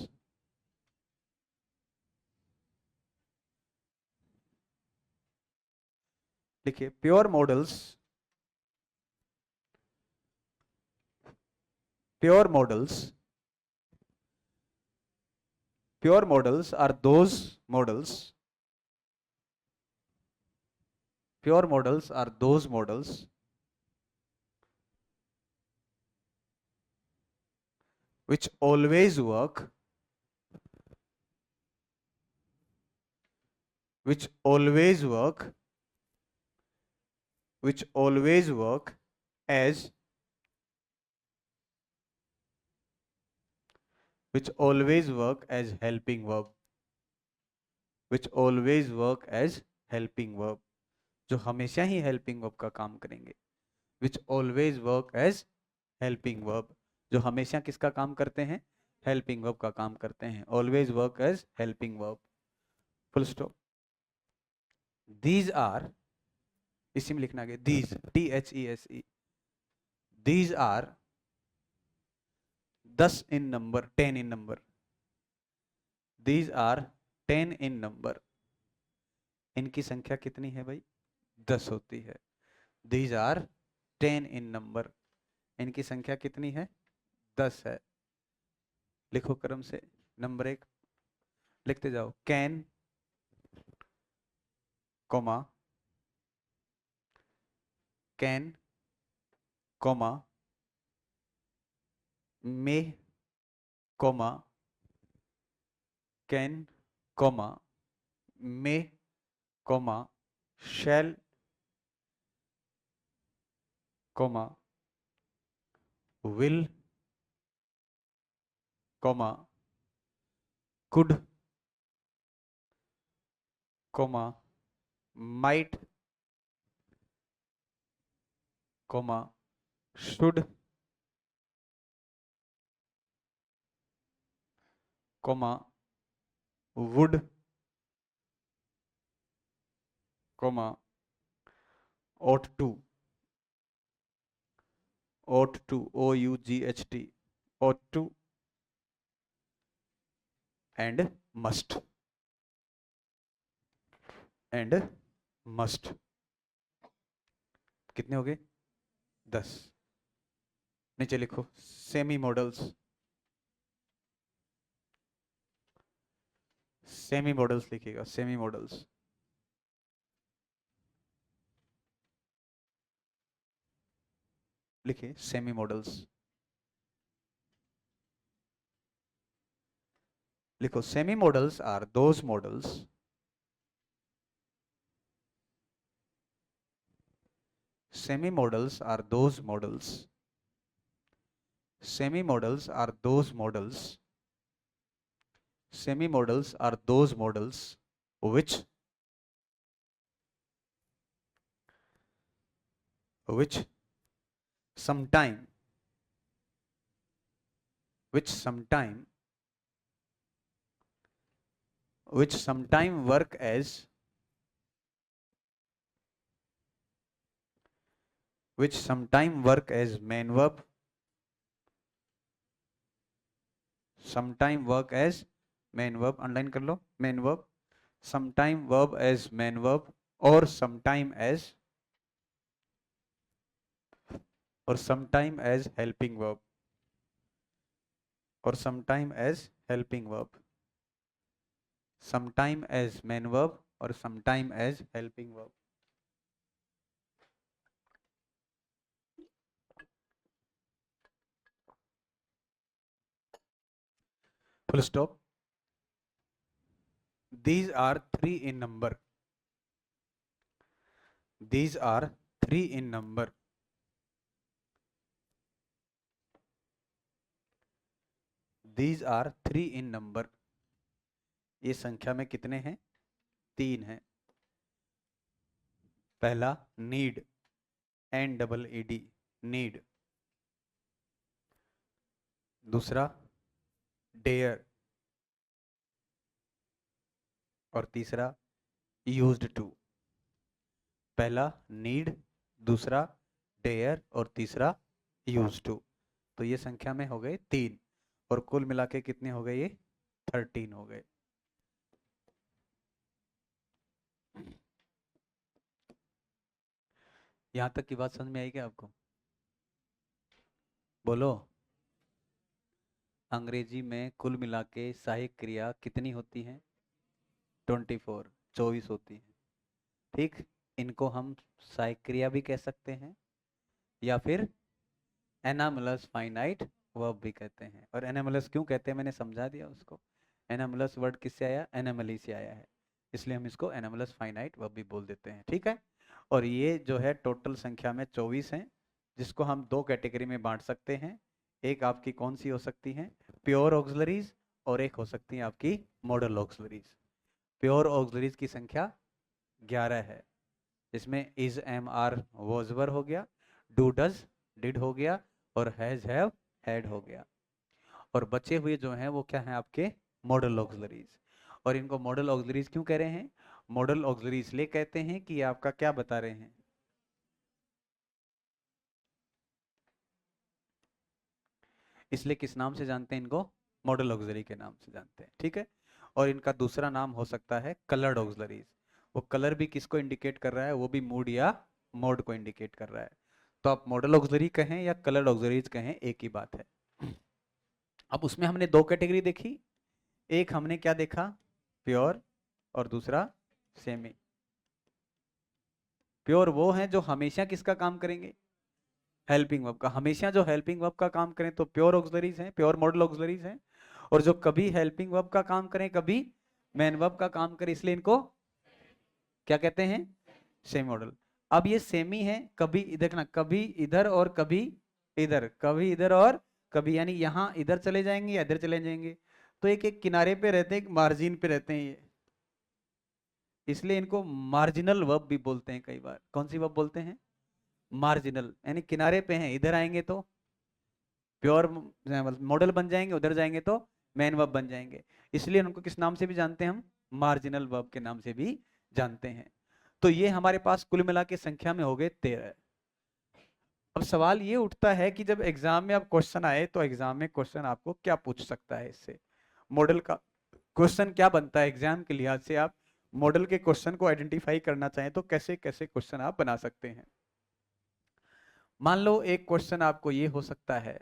लिखिए, pure modals. Pure modals. Pure models are those modals. Pure models are those मॉडल्स which always work which always work which always work as which always work as helping verb. which always work as helping verb, जो हमेशा ही helping verb का काम करेंगे. which always work as helping verb, जो हमेशा किसका काम करते हैं, helping verb का काम करते हैं. always work as helping verb, full stop. these are, इसी में लिखना है these, THESE. these are 10 in number, 10 in number. these are 10 in number. इनकी संख्या कितनी है भाई, 10 होती है. these are 10 in number. इनकी संख्या कितनी है, 10 है. लिखो क्रम से. नंबर 1 लिखते जाओ, can comma can comma may comma can comma may comma shall comma will comma could comma might comma should comma would comma ought to ought ought to and must कितने हो गए 10। नीचे लिखो सेमी मॉडल्स लिखिएगा सेमी मॉडल्स। लिखिए सेमी मॉडल्स, लिखो semi modals are those modals semi models are those models semi models are those models semi models are those models which sometime work as main verb, underline कर लो main verb, sometime verb as main verb or sometime as helping verb sometime as main verb or sometime as helping verb। full stop। These are three in number these are three in number ये संख्या में कितने हैं 3 हैं। पहला नीड NEED नीड, दूसरा डेयर और तीसरा यूज्ड टू। पहला नीड, दूसरा डेयर और तीसरा यूज्ड टू। तो ये संख्या में हो गए 3 और कुल मिला के कितने हो गए ये 13 हो गए। यहां तक की बात समझ में आई क्या आपको? बोलो। अंग्रेजी में कुल मिला के सहायक क्रिया कितनी होती हैं 24 होती हैं। ठीक, इनको हम सहायक क्रिया भी कह सकते हैं या फिर एनामलस फाइनाइट वर्ब भी कहते हैं। और एनामलस क्यों कहते हैं मैंने समझा दिया उसको। एनामलस वर्ड किससे आया? एनामली से आया है, इसलिए हम इसको एनामलस फाइनाइट वर्ब भी बोल देते हैं। ठीक है, और ये जो है टोटल संख्या में 24 हैं, जिसको हम 2 कैटेगरी में बांट सकते हैं। एक आपकी कौन सी हो सकती है? प्योर ऑक्सिलरीज, और एक हो सकती है आपकी मॉडल ऑक्सिलरीज। प्योर ऑक्सिलरीज की संख्या 11 है, इसमें is am are was were हो गया, डू डज डिड हो गया और हैज हैव हैड हो गया। और बचे हुए जो हैं वो क्या हैं? आपके मॉडल ऑक्सिलरीज। और इनको मॉडल ऑक्सिलरीज क्यों कह रहे हैं? मॉडल ऑक्सिलरी इसलिए कहते हैं कि आपका क्या बता रहे हैं, इसलिए किस नाम से जानते हैं इनको? मॉडल ऑक्सिलरी के नाम से जानते हैं। ठीक है, और इनका दूसरा नाम हो सकता है कलर्ड ऑक्सिलरीज। वो कलर भी किसको इंडिकेट कर रहा है? वो भी मूड या मोड को इंडिकेट कर रहा है। तो आप मॉडल ऑक्सिलरी कहें या कलर्ड ऑक्सिलरीज कहें, एक ही बात है। अब उसमें हमने 2 कैटेगरी देखी, एक हमने क्या देखा? प्योर, और दूसरा सेमी। प्योर वो हैं जो हमेशा किसका काम करेंगे? हेल्पिंग वर्ब का। हमेशा जो हेल्पिंग वर्ब का काम करें तो प्योर ऑक्सिलरीज हैं, प्योर मॉडल ऑक्सिलरीज हैं। और जो कभी हेल्पिंग वर्ब का काम करें, कभी मेन वर्ब का काम करें, इसलिए इनको क्या कहते हैं? Semi model. अब ये सेमी है, कभी देखना, कभी इधर और कभी इधर, कभी इधर और कभी, यानी यहां इधर चले जाएंगे या इधर चले जाएंगे। तो एक एक किनारे पे रहते हैं, एक मार्जिन पे रहते हैं ये, इसलिए इनको मार्जिनल वर्ब भी बोलते हैं कई बार। कौन सी वर्ब बोलते हैं? मार्जिनल, यानी किनारे पे हैं, इधर आएंगे तो प्योर मॉडल बन जाएंगे, उधर जाएंगे तो मेन वर्ब बन जाएंगे। इसलिए उनको किस नाम से भी जानते हैं हम? मार्जिनल वर्ब के नाम से भी जानते हैं। तो ये हमारे पास कुल मिला के संख्या में हो गए 13। अब सवाल ये उठता है कि जब एग्जाम में अब क्वेश्चन आए तो एग्जाम में क्वेश्चन आपको क्या पूछ सकता है, इससे मॉडल का क्वेश्चन क्या बनता है एग्जाम के लिहाज से, आप मॉडल के क्वेश्चन को आइडेंटिफाई करना चाहें तो कैसे कैसे क्वेश्चन आप बना सकते हैं। मान लो एक क्वेश्चन आपको ये हो सकता है,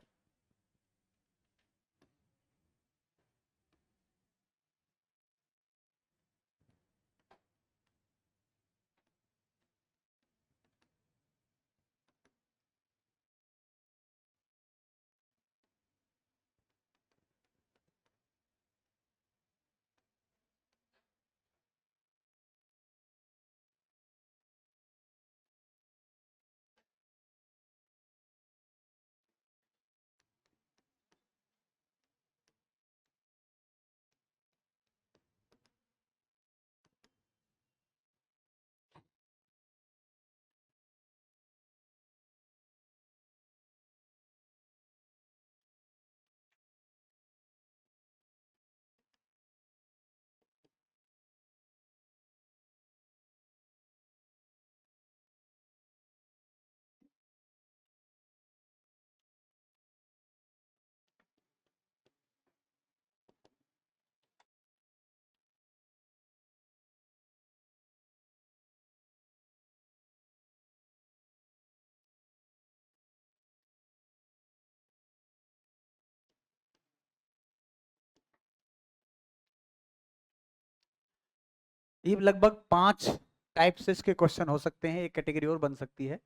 ये लगभग 5 टाइप से इसके क्वेश्चन हो सकते हैं, एक कैटेगरी और बन सकती है।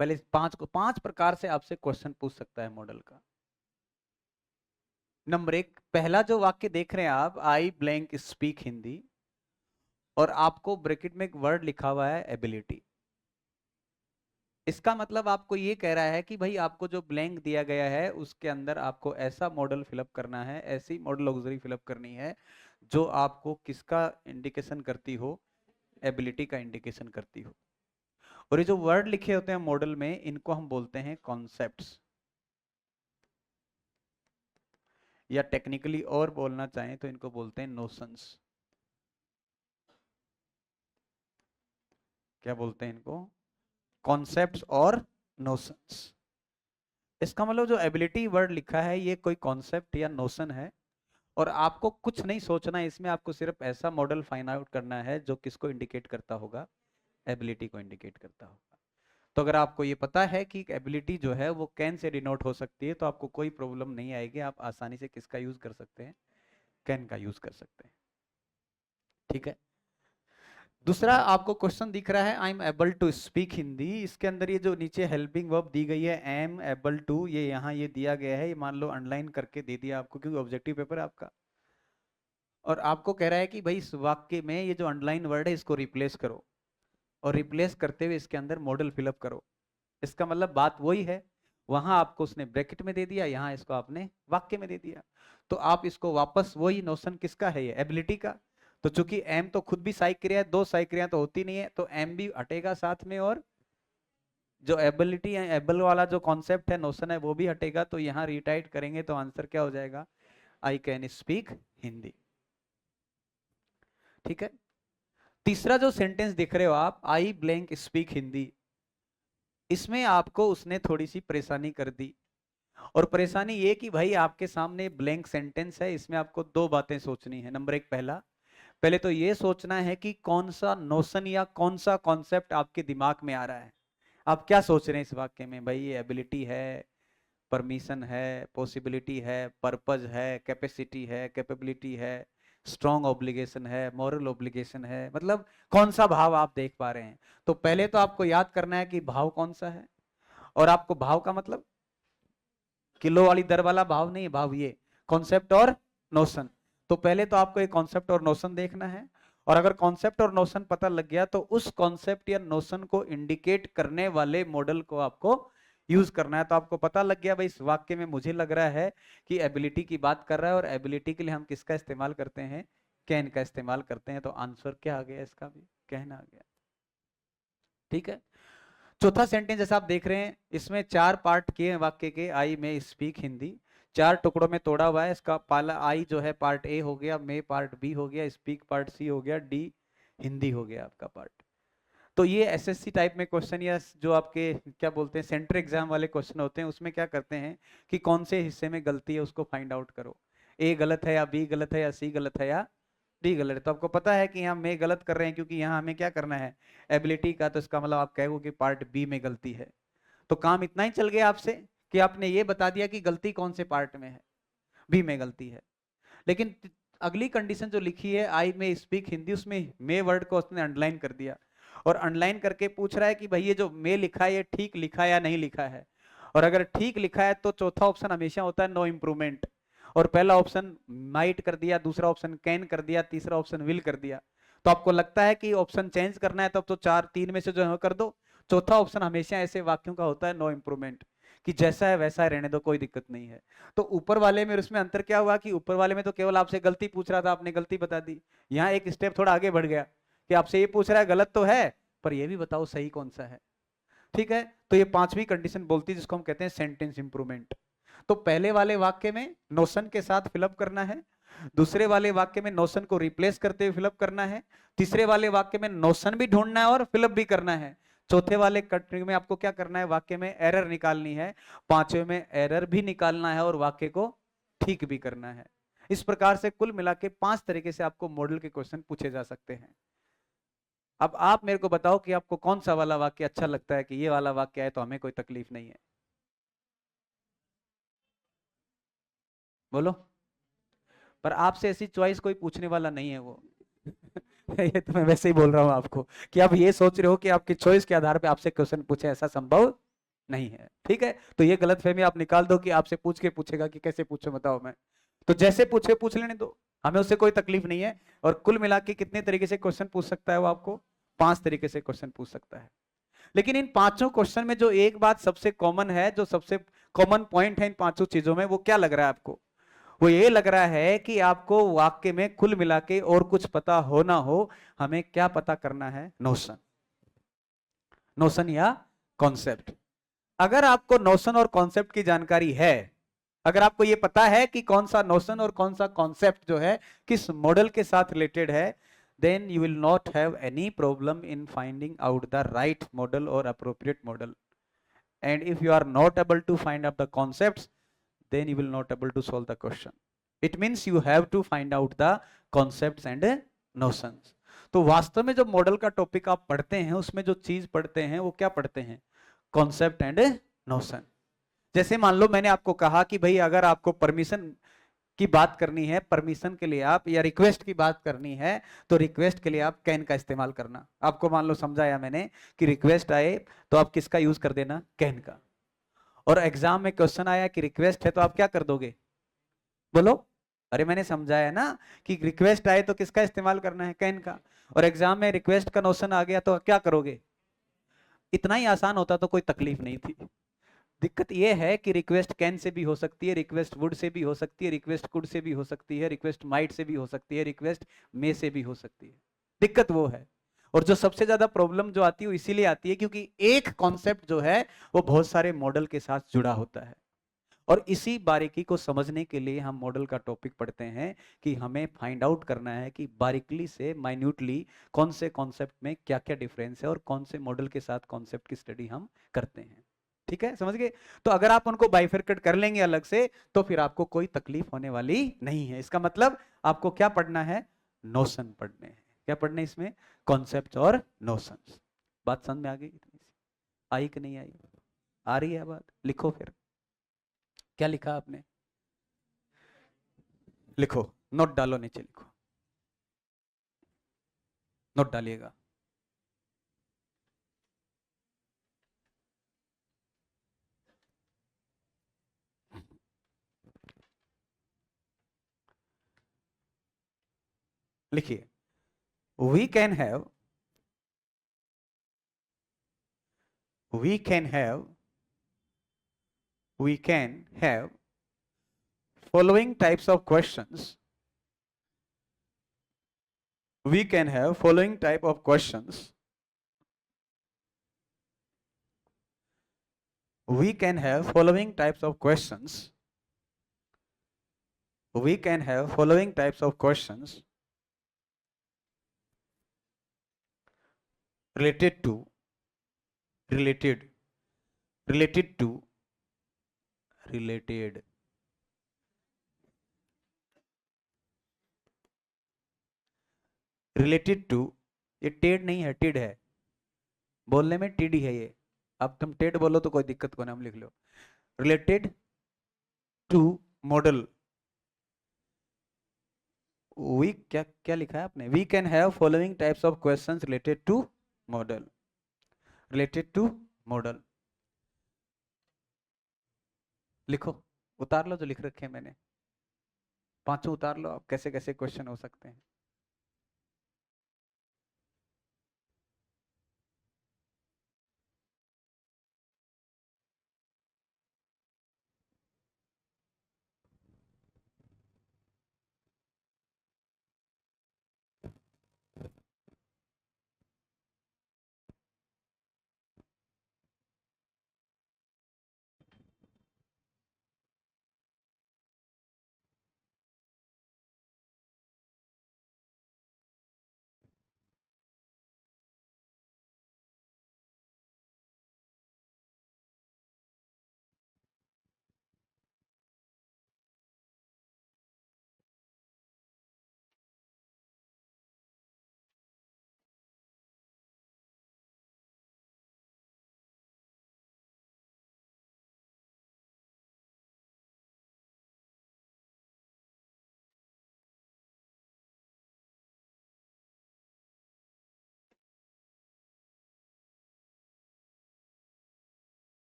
पहले 5 प्रकार से आपसे क्वेश्चन पूछ सकता है मॉडल का। नंबर 1, पहला जो वाक्य देख रहे हैं आप, आई ब्लैंक स्पीक हिंदी, और आपको ब्रैकेट में एक वर्ड लिखा हुआ है एबिलिटी। इसका मतलब आपको ये कह रहा है कि भाई आपको जो ब्लैंक दिया गया है उसके अंदर आपको ऐसा मॉडल फिलअप करना है, ऐसी मॉडल ऑक्सिलरी फिलअप करनी है जो आपको किसका इंडिकेशन करती हो? एबिलिटी का इंडिकेशन करती हो। और ये जो वर्ड लिखे होते हैं मॉडल में, इनको हम बोलते हैं कॉन्सेप्ट्स, या टेक्निकली और बोलना चाहें तो इनको बोलते हैं नोशंस। क्या बोलते हैं इनको? कॉन्सेप्ट्स और नोशंस। इसका मतलब जो एबिलिटी वर्ड लिखा है ये कोई कॉन्सेप्ट या नोशन है, और आपको कुछ नहीं सोचना है इसमें, आपको सिर्फ ऐसा मॉडल फाइंड आउट करना है जो किसको इंडिकेट करता होगा? एबिलिटी को इंडिकेट करता होगा। तो अगर आपको ये पता है कि एबिलिटी जो है वो कैन से डिनोट हो सकती है, तो आपको कोई प्रॉब्लम नहीं आएगी, आप आसानी से किसका यूज कर सकते हैं? कैन का यूज कर सकते हैं। ठीक है। दूसरा आपको क्वेश्चन दिख रहा है, I am able to speak Hindi. इसके अंदर ये जो नीचे हेल्पिंग वर्ब दी गई है एम एबल टू, ये यहाँ ये दिया गया है, ये मान लो अंडरलाइन करके दे दिया आपको क्योंकि ऑब्जेक्टिव पेपर है आपका। और आपको कह रहा है कि भाई इस वाक्य में ये जो अंडरलाइन वर्ड है इसको रिप्लेस करो, और रिप्लेस करते हुए इसके अंदर मॉडल फिलअप करो। इसका मतलब बात वही है, वहां आपको उसने ब्रैकेट में दे दिया, यहाँ इसको आपने वाक्य में दे दिया। तो आप इसको वापस, वही नोशन किसका है? ये एबिलिटी का। तो चूंकि एम तो खुद भी सहायक क्रिया है, दो सहायक क्रिया तो होती नहीं है, तो एम भी हटेगा साथ में, और जो एबिलिटी है, एबल वाला जो कॉन्सेप्ट है, नोशन है, वो भी हटेगा। तो यहाँ रिटाइट करेंगे तो आंसर क्या हो जाएगा? I can speak Hindi. ठीक है। तीसरा जो सेंटेंस दिख रहे हो आप, आई ब्लैंक स्पीक हिंदी, इसमें आपको उसने थोड़ी सी परेशानी कर दी। और परेशानी ये कि भाई आपके सामने ब्लैंक सेंटेंस है, इसमें आपको दो बातें सोचनी है। नंबर 1, पहले तो ये सोचना है कि कौन सा नोशन या कौन सा कॉन्सेप्ट आपके दिमाग में आ रहा है। आप क्या सोच रहे हैं इस वाक्य में? भाई ये एबिलिटी है, परमिशन है, पॉसिबिलिटी है, पर्पज है, कैपेसिटी है, कैपेबिलिटी है, स्ट्रॉन्ग ऑब्लिगेशन है, मॉरल ऑब्लिगेशन है, मतलब कौन सा भाव आप देख पा रहे हैं? तो पहले तो आपको याद करना है कि भाव कौन सा है। और आपको भाव का मतलब किलो वाली दर वाला भाव नहीं है, भाव ये कॉन्सेप्ट और नोशन। तो पहले तो आपको एक कॉन्सेप्ट और नोशन देखना है, और अगर कॉन्सेप्ट और नोशन पता लग गया तो उस कॉन्सेप्ट या नोशन को इंडिकेट करने वाले मॉडल को आपको यूज करना है। तो आपको पता लग गया भाई इस वाक्य में मुझे लग रहा है कि एबिलिटी की बात कर रहा है, और एबिलिटी के लिए हम किसका इस्तेमाल करते हैं? कैन का इस्तेमाल करते हैं। तो आंसर क्या आ गया? इसका भी कैन आ गया। ठीक है। चौथा सेंटेंस जैसा आप देख रहे हैं, इसमें 4 पार्ट किए हैं वाक्य के, आई में स्पीक हिंदी। 4 टुकड़ों में तोड़ा हुआ है। इसका पहला आई जो है पार्ट ए हो गया, मे पार्ट बी हो गया, स्पीक पार्ट सी हो गया, डी हिंदी हो गया आपका पार्ट। तो ये एसएससी टाइप में क्वेश्चन या जो आपके क्या बोलते हैं सेंटर एग्जाम वाले क्वेश्चन होते हैं, उसमें क्या करते हैं कि कौन से हिस्से में गलती है उसको फाइंड आउट करो। ए गलत है या बी गलत है या सी गलत है या डी गलत है। तो आपको पता है कि यहाँ मैं गलत कर रहे हैं क्योंकि यहाँ हमें क्या करना है एबिलिटी का, तो इसका मतलब आप कहोगे कि पार्ट बी में गलती है। तो काम इतना ही चल गया आपसे कि आपने ये बता दिया कि गलती कौन से पार्ट में है, बी में गलती है। लेकिन अगली कंडीशन जो लिखी है आई में स्पीक हिंदी, उसमें मे वर्ड को उसने अंडरलाइन कर दिया और अंडरलाइन करके पूछ रहा है कि भाई ये जो मे लिखा है ये ठीक लिखा है या नहीं लिखा है। और अगर ठीक लिखा है तो चौथा ऑप्शन हमेशा होता है नो इंप्रूवमेंट, और पहला ऑप्शन माइट कर दिया, दूसरा ऑप्शन कैन कर दिया, तीसरा ऑप्शन विल कर दिया। तो आपको लगता है कि ऑप्शन चेंज करना है तब तो 4 3 में से जो है कर दो। चौथा ऑप्शन हमेशा ऐसे वाक्यों का होता है नो इंप्रूवमेंट, कि जैसा है वैसा है रहने दो, कोई दिक्कत नहीं है। तो ऊपर वाले में उसमें अंतर क्या हुआ कि ऊपर वाले में तो केवल आपसे गलती पूछ रहा था, आपने गलती बता दी। यहाँ एक स्टेप थोड़ा आगे बढ़ गया कि आपसे ये पूछ रहा है गलत तो है पर ये भी बताओ सही कौन सा है। ठीक है, तो ये पांचवी कंडीशन बोलती है जिसको हम कहते हैं सेंटेंस इंप्रूवमेंट। तो पहले वाले वाक्य में नोशन के साथ फिलअप करना है, दूसरे वाले वाक्य में नोशन को रिप्लेस करते हुए फिलअप करना है, तीसरे वाले वाक्य में नोशन भी ढूंढना है और फिलअप भी करना है, चौथे वाले कट में आपको क्या करना है वाक्य में एरर निकालनी है, पांचवे में एरर भी निकालना है और वाक्य को ठीक भी करना है। इस प्रकार से कुल मिला के 5 तरीके से आपको मॉडल के क्वेश्चन पूछे जा सकते हैं। अब आप मेरे को बताओ कि आपको कौन सा वाला वाक्य अच्छा लगता है कि ये वाला वाक्य है तो हमें कोई तकलीफ नहीं है। बोलो। पर आपसे ऐसी चॉइस कोई पूछने वाला नहीं है वो ये तो मैं वैसे ही बोल रहा हूं आपको कि आप ये सोच रहे हो कि आपकी चॉइस के आधार पे आपसे क्वेश्चन पूछे, ऐसा संभव नहीं है। ठीक है, तो ये गलतफहमी आप निकाल दो कि आपसे पूछ के पूछेगा कि कैसे पूछो बताओ। मैं तो जैसे पूछे पूछ लेने दो, हमें उससे कोई तकलीफ नहीं है। और कुल मिला के कितने तरीके से क्वेश्चन पूछ सकता है वो आपको 5 तरीके से क्वेश्चन पूछ सकता है। लेकिन इन पांचों क्वेश्चन में जो एक बात सबसे कॉमन है, जो सबसे कॉमन पॉइंट है इन पांचों चीजों में, वो क्या लग रहा है आपको? वो ये लग रहा है कि आपको वाक्य में कुल मिला के और कुछ पता हो ना हो, हमें क्या पता करना है? नोशन, नोशन या कॉन्सेप्ट। अगर आपको नोशन और कॉन्सेप्ट की जानकारी है, अगर आपको ये पता है कि कौन सा नोशन और कौन सा कॉन्सेप्ट जो है किस मॉडल के साथ रिलेटेड है, then you will not have any problem in finding out the right model or appropriate model. And if you are not able to find out the concepts, then you will not able to solve the question. It means you have to find out the concepts and notions. तो वास्तव में जो मॉडल का टॉपिक आप पढ़ते हैं उसमें जो चीज पढ़ते हैं वो क्या पढ़ते हैं? Concept and notion. जैसे मान लो मैंने आपको कहा कि भाई अगर आपको परमिशन की बात करनी है, परमिशन के लिए आप, या रिक्वेस्ट की बात करनी है, तो रिक्वेस्ट के लिए आप कैन का इस्तेमाल करना। आपको मान लो समझाया मैंने कि रिक्वेस्ट आए तो आप किसका यूज कर देना? कैन का। और एग्जाम में क्वेश्चन आया कि रिक्वेस्ट है तो आप क्या कर दोगे? बोलो। अरे मैंने समझाया ना कि रिक्वेस्ट आए तो किसका इस्तेमाल करना है? कैन का। और एग्जाम में रिक्वेस्ट का नोशन आ गया तो क्या करोगे? इतना ही आसान होता तो कोई तकलीफ नहीं थी। दिक्कत यह है कि रिक्वेस्ट कैन से भी हो सकती है, रिक्वेस्ट वुड से भी हो सकती है, रिक्वेस्ट कुड से भी हो सकती है, रिक्वेस्ट माइट से भी हो सकती है, रिक्वेस्ट मे से भी हो सकती है। दिक्कत वो है। और जो सबसे ज्यादा प्रॉब्लम जो आती है वो इसीलिए आती है क्योंकि एक कॉन्सेप्ट जो है वो बहुत सारे मॉडल के साथ जुड़ा होता है। और इसी बारीकी को समझने के लिए हम मॉडल का टॉपिक पढ़ते हैं कि हमें फाइंड आउट करना है कि बारीकली से माइन्यूटली कौन से कॉन्सेप्ट में क्या क्या डिफरेंस है और कौन से मॉडल के साथ कॉन्सेप्ट की स्टडी हम करते हैं। ठीक है, समझ गए? तो अगर आप उनको बाइफरकेट कर लेंगे अलग से तो फिर आपको कोई तकलीफ होने वाली नहीं है। इसका मतलब आपको क्या पढ़ना है? नोशन पढ़ने हैं। क्या पढ़ने इसमें? कॉन्सेप्ट और नोशंस। बात समझ में आ गई? इतनी सी आई कि नहीं आई? आ रही है बात? लिखो फिर। क्या लिखा आपने? लिखो, नोट डालो, नीचे लिखो, नोट डालिएगा। लिखिए, we can have, we can have, we can have following types of questions. We can have following type of questions. We can have following types of questions we can have following types of questions related to related related to related related to, ये टेड नहीं है, टिड है, बोलने में टिड ही है ये। अब तुम टेड बोलो तो कोई दिक्कत को नाम लिख लो। रिलेटेड टू मॉडल, वी क्या क्या लिखा है आपने, we can have following types of questions related to modal, related to modal. लिखो, उतार लो जो लिख रखे हैं मैंने, पांचों उतार लो आप, कैसे कैसे क्वेश्चन हो सकते हैं।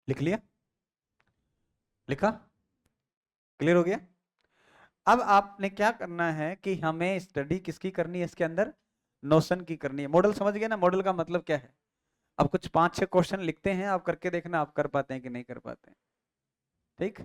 लिख लिया, लिखा, क्लियर हो गया। अब आपने क्या करना है कि हमें स्टडी किसकी करनी है, इसके अंदर नोशन की करनी है। मॉडल समझ गए ना, मॉडल का मतलब क्या है। अब कुछ 5-6 क्वेश्चन लिखते हैं, आप करके देखना आप कर पाते हैं कि नहीं कर पाते हैं। ठीक।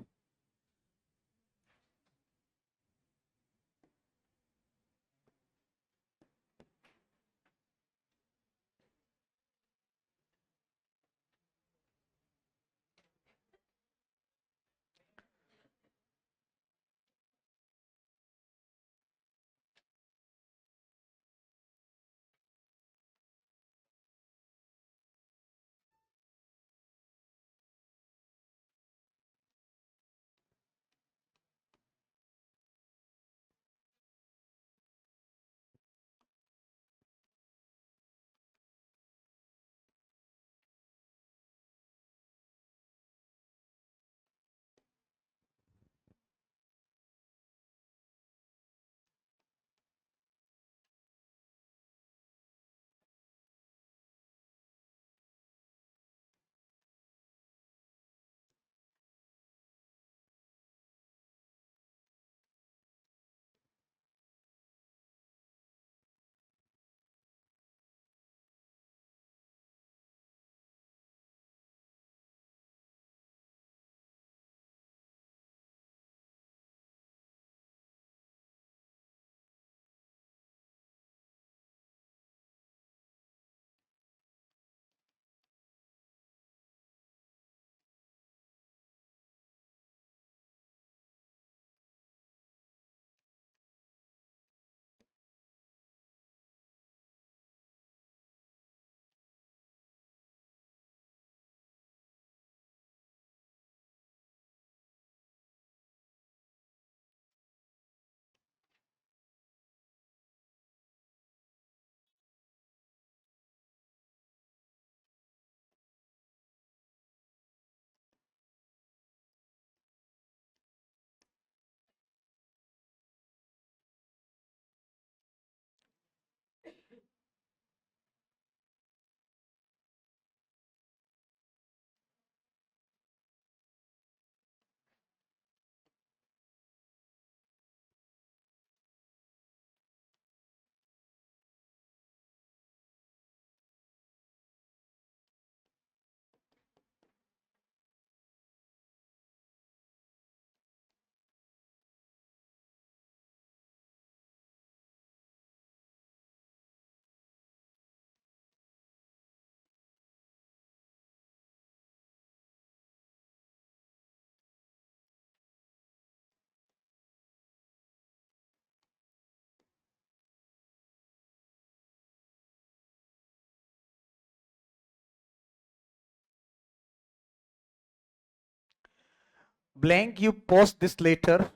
Blank, you post this letter.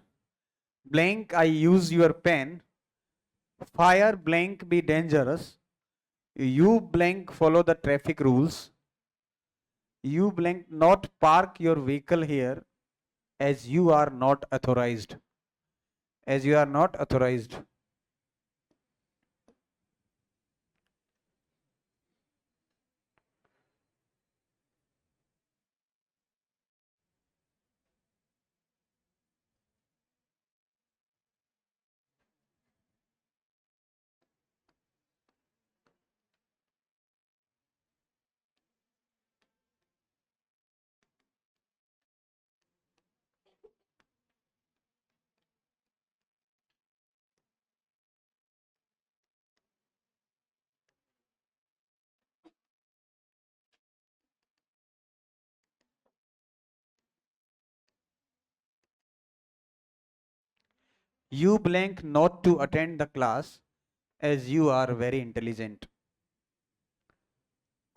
Blank, I use your pen. Fire blank be dangerous. You blank follow the traffic rules. You blank not park your vehicle here as you are not authorized. As you are not authorized. You blank not to attend the class as you are very intelligent.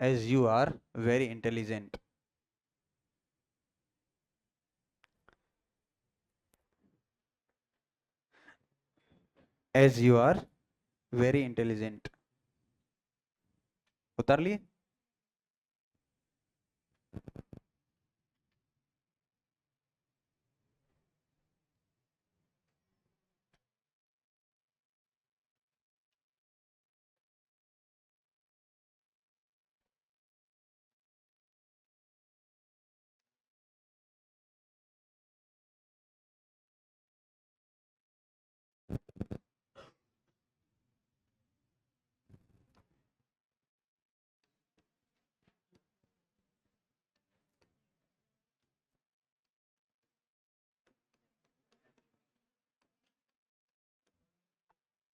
As you are very intelligent. As you are very intelligent. उतार लिए?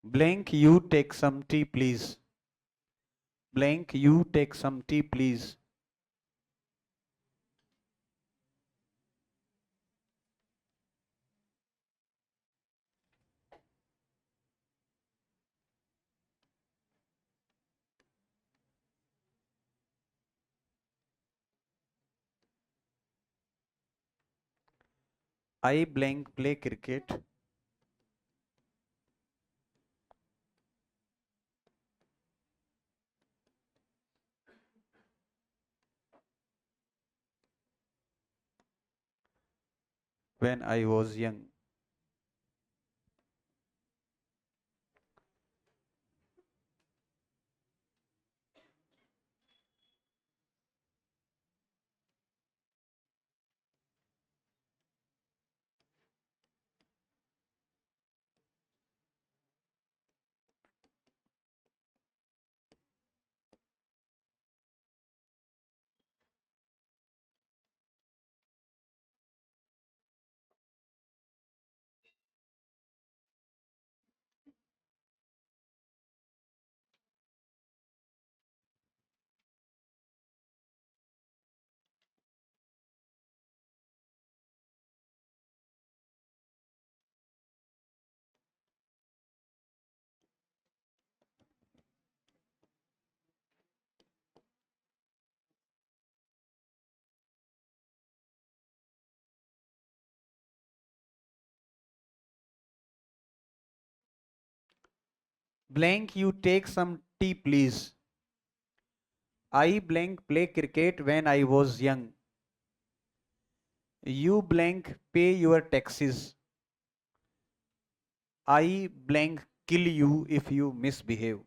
Blank, you take some tea, please. Blank, you take some tea, please. I blank play cricket. When I was young. Blank, you take some tea, please. I blank play cricket when I was young. You blank pay your taxes. I blank kill you if you misbehave.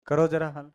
करो जरा हल.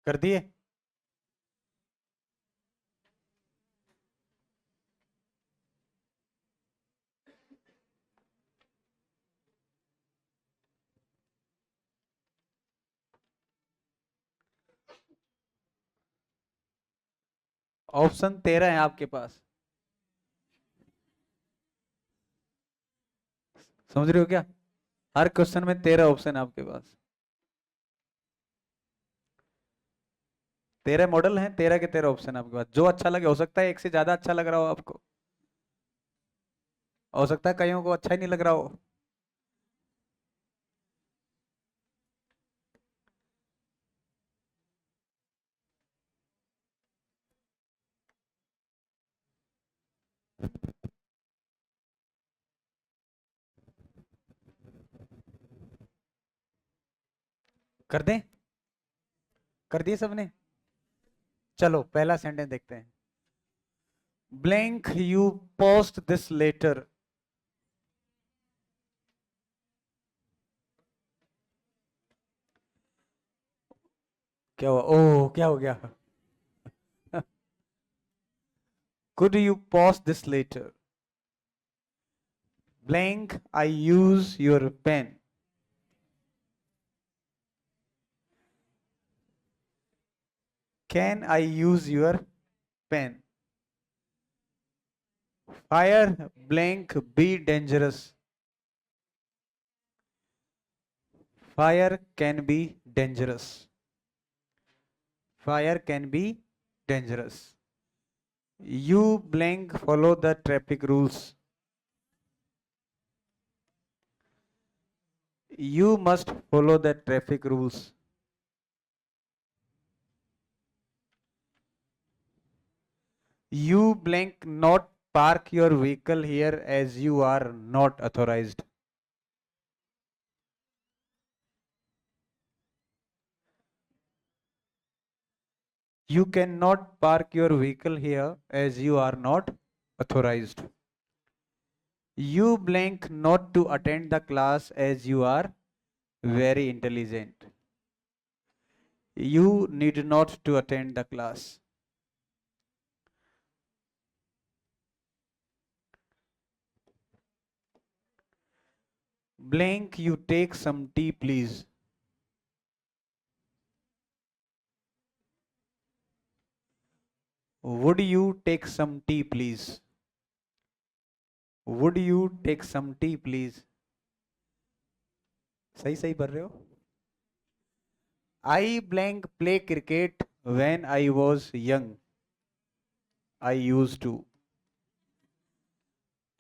कर दिए? ऑप्शन 13 है आपके पास, समझ रहे हो क्या? हर क्वेश्चन में 13 ऑप्शन है आपके पास। 13 मॉडल हैं, 13 के 13 ऑप्शन आपके पास, जो अच्छा लगे। हो सकता है एक से ज्यादा अच्छा लग रहा हो आपको, हो सकता है कईयों को अच्छा ही नहीं लग रहा हो। कर दें? कर दिए सबने? चलो पहला सेंटेंस देखते हैं। Blank you post this letter. क्या हुआ? ओह, क्या हो गया? Could you pause this later? Blank, I use your pen. Can I use your pen? Fire, blank, be dangerous. Fire can be dangerous. Fire can be dangerous. You blank follow the traffic rules. You must follow the traffic rules. You blank not park your vehicle here as you are not authorized. You cannot park your vehicle here as you are not authorized. You blank not to attend the class as you are very intelligent. You need not to attend the class. Blank, you take some tea please. Would you take some tea please? Would you take some tea please? सही सही पढ़ रहे हो? I blank play cricket when I was young. I used to.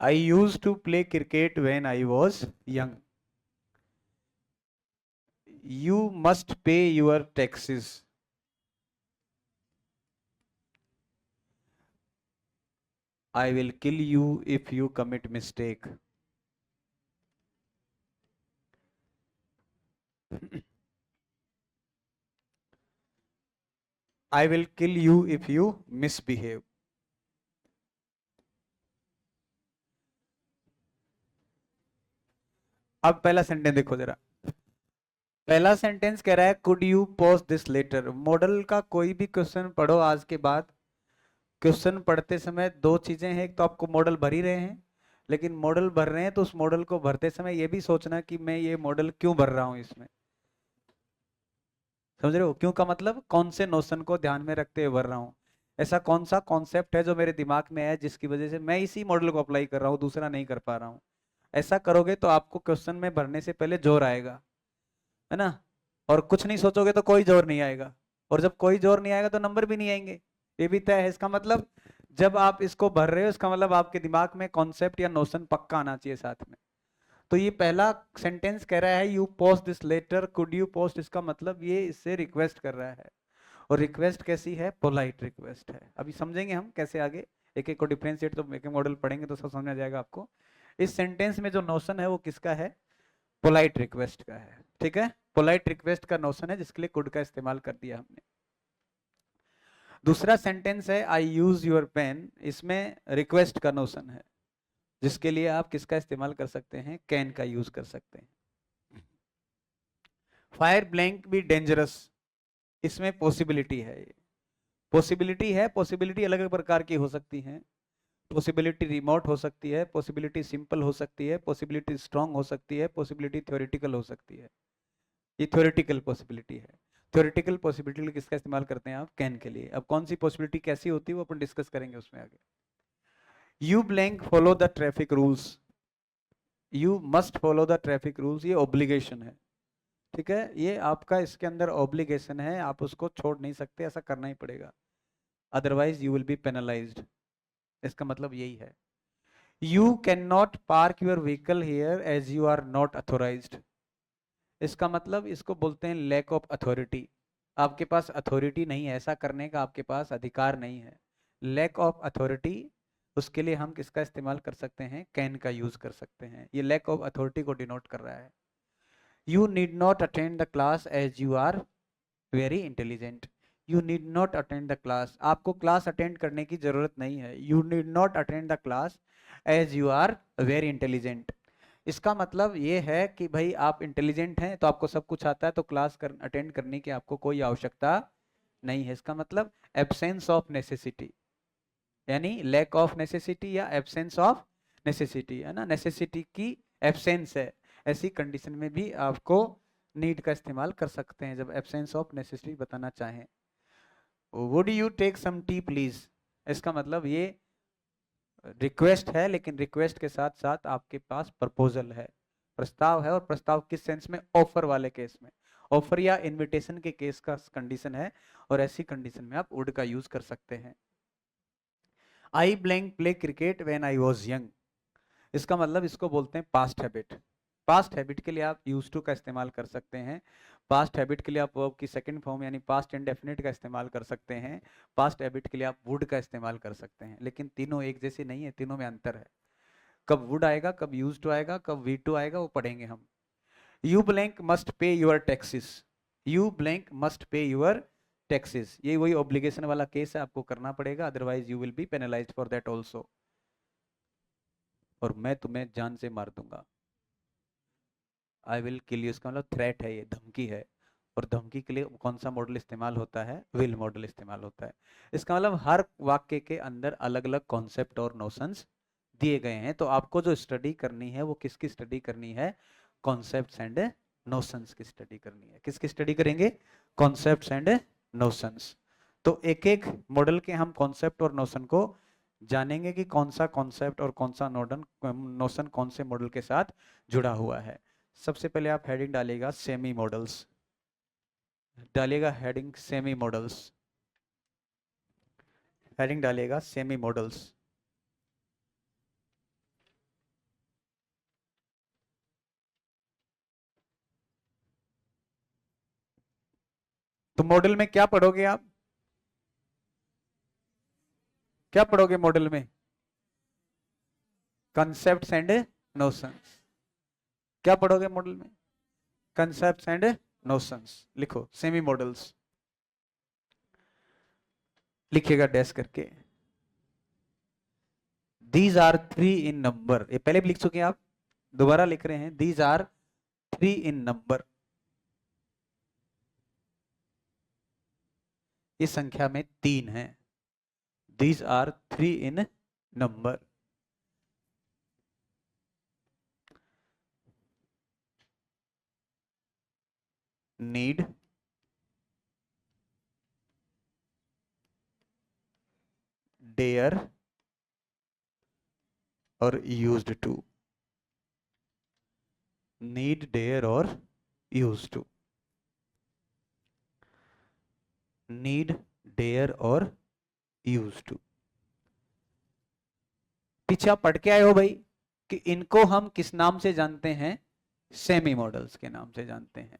I used to play cricket when I was young. You must pay your taxes. I will kill you if you commit mistake. I will kill you if you misbehave. अब पहला सेंटेंस देखो जरा। पहला सेंटेंस कह रहा है could you post this letter. Modal का कोई भी क्वेश्चन पढ़ो आज के बाद, क्वेश्चन पढ़ते समय दो चीजें हैं। एक तो आपको मॉडल भर ही रहे हैं, लेकिन मॉडल भर रहे हैं तो उस मॉडल को भरते समय ये भी सोचना कि मैं ये मॉडल क्यों भर रहा हूं इसमें। समझ रहे हो? क्यों का मतलब कौन से नोशन को ध्यान में रखते हुए भर रहा हूँ। ऐसा कौन सा कॉन्सेप्ट है जो मेरे दिमाग में है जिसकी वजह से मैं इसी मॉडल को अप्लाई कर रहा हूँ, दूसरा नहीं कर पा रहा हूँ। ऐसा करोगे तो आपको क्वेश्चन में भरने से पहले जोर आएगा, है ना? और कुछ नहीं सोचोगे तो कोई जोर नहीं आएगा, और जब कोई जोर नहीं आएगा तो नंबर भी नहीं आएंगे। ये भी तय है। इसका मतलब जब आप इसको भर रहे हो इसका मतलब आपके दिमाग में कॉन्सेप्ट या नोशन पक्का आना चाहिए साथ में। तो ये पहला सेंटेंस कह रहा है you post this letter, could you post, इसका मतलब ये इससे रिक्वेस्ट कर रहा है। और रिक्वेस्ट कैसी है? पोलाइट रिक्वेस्ट है। अभी समझेंगे हम कैसे आगे एक एक को डिफरेंशिएट, तो एक मॉडल पढ़ेंगे तो सब समझ आ जाएगा आपको। इस सेंटेंस में जो नोशन है वो किसका है? पोलाइट रिक्वेस्ट का है। ठीक है, पोलाइट रिक्वेस्ट का नोशन है जिसके लिए कुड का इस्तेमाल कर दिया हमने। दूसरा सेंटेंस है आई यूज योर पेन, इसमें रिक्वेस्ट का नोशन है जिसके लिए आप किसका इस्तेमाल कर सकते हैं? कैन का यूज कर सकते हैं। फायर ब्लैंक भी डेंजरस, इसमें पॉसिबिलिटी है, पॉसिबिलिटी है। पॉसिबिलिटी अलग अलग प्रकार की हो सकती है। पॉसिबिलिटी रिमोट हो सकती है, पॉसिबिलिटी सिंपल हो सकती है, पॉसिबिलिटी स्ट्रांग हो सकती है, पॉसिबिलिटी थ्योरेटिकल हो सकती है। ये थ्योरेटिकल पॉसिबिलिटी है। थ्योरेटिकल पॉसिबिलिटी किसका इस्तेमाल करते हैं आप? कैन के लिए। अब कौन सी पॉसिबिलिटी कैसी होती है वो अपन डिस्कस करेंगे उसमें आगे। You blank follow the traffic rules, you must follow the traffic rules, ये ऑब्लिगेशन है, ठीक है, ये आपका इसके अंदर ऑब्लिगेशन है, आप उसको छोड़ नहीं सकते, ऐसा करना ही पड़ेगा, otherwise you will be penalised. इसका मतलब यही है। You can not park your vehicle here as you are not authorised. इसका मतलब इसको बोलते हैं लैक ऑफ अथॉरिटी। आपके पास अथॉरिटी नहीं है, ऐसा करने का आपके पास अधिकार नहीं है। लैक ऑफ अथॉरिटी, उसके लिए हम किसका इस्तेमाल कर सकते हैं? कैन का यूज कर सकते हैं। ये लैक ऑफ अथॉरिटी को डिनोट कर रहा है। You need not attend the class as you are very intelligent. You need not attend the class, आपको क्लास अटेंड करने की जरूरत नहीं है। You need not attend the class as you are very intelligent. इसका मतलब ये है कि भाई आप इंटेलिजेंट हैं तो आपको सब कुछ आता है, तो क्लास अटेंड करने की आपको कोई आवश्यकता नहीं है। इसका मतलब एब्सेंस ऑफ नेसेसिटी, यानी लैक ऑफ नेसेसिटी या एब्सेंस ऑफ नेसेसिटी, है ना, नेसेसिटी की एब्सेंस है, ऐसी कंडीशन में भी आपको नीड का इस्तेमाल कर सकते हैं जब एब्सेंस ऑफ नेसेसिटी बताना चाहें। Would you take some tea please, इसका मतलब ये रिक्वेस्ट है, लेकिन रिक्वेस्ट के साथ साथ आपके पास प्रपोजल है, प्रस्ताव है, और प्रस्ताव किस सेंस में? ऑफर वाले केस में, ऑफर या इनविटेशन के केस का कंडीशन है, और ऐसी कंडीशन में आप वुड का यूज कर सकते हैं। आई blank play cricket when I was young, इसका मतलब इसको बोलते हैं पास्ट हैबिट। पास्ट हैबिट के लिए आप यूज टू का इस्तेमाल कर सकते हैं। पास्ट हैबिट के लिए आप वर्ब की सेकंड फॉर्म यानी पास्ट इंडेफिनिट का इस्तेमाल कर सकते हैं। पास्ट हैबिट के लिए आप वुड का इस्तेमाल कर सकते हैं, लेकिन तीनों एक जैसे नहीं है, तीनों में अंतर है। कब वुड आएगा, कब यूज टू आएगा, कब वी टू आएगा, वो पढ़ेंगे हम। You blank must pay your taxes, you blank must pay your taxes, ये वही ऑब्लिगेशन वाला केस है, आपको करना पड़ेगा, otherwise you will be penalised for that also, और मैं तुम्हें जान से मार दूंगा। आई विल किल यू, इसका मतलब थ्रेट है, ये धमकी है। और धमकी के लिए कौन सा मॉडल इस्तेमाल होता है? विल मॉडल इस्तेमाल होता है। इसका मतलब हर वाक्य के अंदर अलग अलग कॉन्सेप्ट और नोशंस दिए गए हैं, तो आपको जो स्टडी करनी है वो किसकी स्टडी करनी है? कॉन्सेप्ट्स एंड नोशंस की स्टडी करनी है। किसकी स्टडी करेंगे? Concepts and notions. तो एक एक मॉडल के हम कॉन्सेप्ट और नोशन को जानेंगे कि कौन सा कॉन्सेप्ट और कौन सा नोशन कौन से मॉडल के साथ जुड़ा हुआ है। सबसे पहले आप हेडिंग डालिएगा सेमी मॉडल्स, डालिएगा हेडिंग सेमी मॉडल्स, हेडिंग डालिएगा सेमी मॉडल्स। तो मॉडल में क्या पढ़ोगे आप? क्या पढ़ोगे मॉडल में? Concepts and notions. क्या पढ़ोगे मॉडल में? Concepts and notions. लिखो सेमी मॉडल्स, लिखिएगा डैश करके। These are three in number, ये पहले भी लिख चुके हैं आप, दोबारा लिख रहे हैं। These are three in number, ये संख्या में तीन है। These are three in number. Need, dare और यूज्ड टू। नीड, डेयर और यूज्ड टू। नीड, डेयर और यूज्ड टू। पीछे आप पढ़ के आए हो भाई कि इनको हम किस नाम से जानते हैं? सेमी मॉडल्स के नाम से जानते हैं।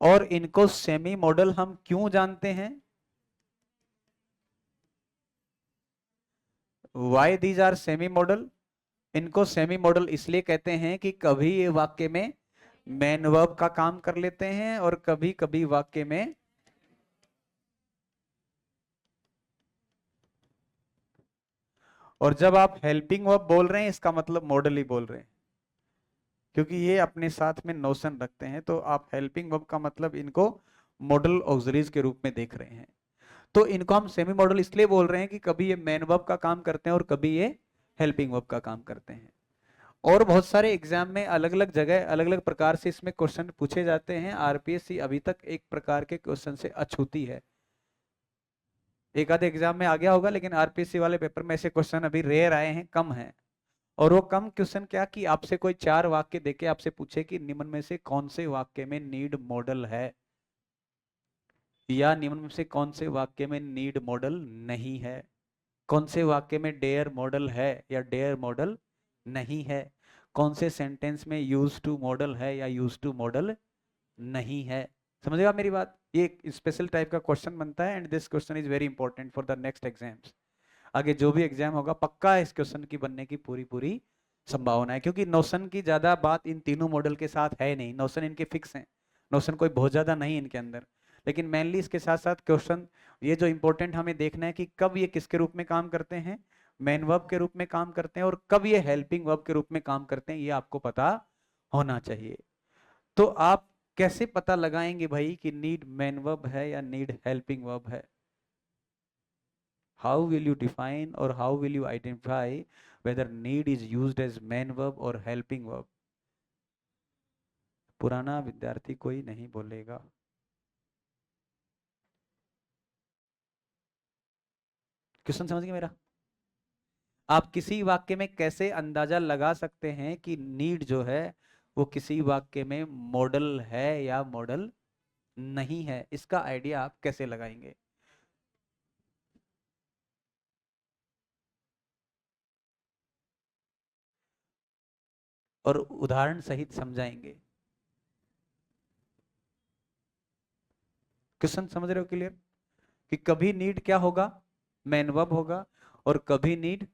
और इनको सेमी मॉडल हम क्यों जानते हैं? Why these are semi modal? इनको सेमी मॉडल इसलिए कहते हैं कि कभी ये वाक्य में मेन वर्ब का काम कर लेते हैं और कभी कभी वाक्य में और जब आप हेल्पिंग वर्ब बोल रहे हैं इसका मतलब मॉडल ही बोल रहे हैं, क्योंकि ये अपने साथ में नोशन रखते हैं। तो आप हेल्पिंग वर्ब का मतलब इनको मॉडल ऑक्सिलरीज के रूप में देख रहे हैं। तो इनको हम सेमी मॉडल इसलिए बोल रहे हैं कि कभी ये मेन वर्ब का काम करते हैं और कभी ये हेल्पिंग वर्ब का काम करते हैं। और बहुत सारे एग्जाम में अलग अलग जगह अलग अलग प्रकार से इसमें क्वेश्चन पूछे जाते हैं। आरपीएससी अभी तक एक प्रकार के क्वेश्चन से अछूती है। एक आधे एग्जाम में आ गया होगा, लेकिन आरपीएससी वाले पेपर में ऐसे क्वेश्चन अभी रेयर आए हैं, कम है। और वो कम क्वेश्चन क्या कि आपसे कोई 4 वाक्य देके आपसे पूछे कि निम्न में से कौन से वाक्य में नीड मॉडल है, या निम्न में से कौन से वाक्य में नीड मॉडल नहीं है, कौन से वाक्य में डेयर मॉडल है या डेयर मॉडल नहीं है, कौन से सेंटेंस में यूज टू मॉडल है या यूज टू मॉडल नहीं है। समझेगा मेरी बात? ये एक स्पेशल टाइप का क्वेश्चन बनता है, and this question is very important for the next exams. आगे जो भी एग्जाम होगा पक्का इस क्वेश्चन की बनने की पूरी पूरी संभावना है, क्योंकि नोशन की ज्यादा बात इन तीनों मॉडल के साथ है नहीं। नोशन इनके फिक्स हैं, नोशन कोई बहुत ज्यादा नहीं इनके अंदर, लेकिन मेनली इसके साथ साथ क्वेश्चन ये जो इंपॉर्टेंट हमें देखना है कि कब ये किसके रूप में काम करते हैं, मेन वर्ब के रूप में काम करते हैं, और कब ये हेल्पिंग वर्ब के रूप में काम करते हैं, ये आपको पता होना चाहिए। तो आप कैसे पता लगाएंगे भाई कि नीड मेन वर्ब है या नीड हेल्पिंग वर्ब है? How will you define or how will you identify whether need is used as main verb or helping verb? पुराना विद्यार्थी कोई नहीं बोलेगा। क्वेश्चन समझ गए मेरा? आप किसी वाक्य में कैसे अंदाजा लगा सकते हैं कि नीड जो है वो किसी वाक्य में मॉडल है या मॉडल नहीं है, इसका आइडिया आप कैसे लगाएंगे? और उदाहरण सहित समझाएंगे। क्वेश्चन समझ रहे हो क्लियर? कि कभी नीड क्या होगा, मेन वर्ब होगा, और कभी नीड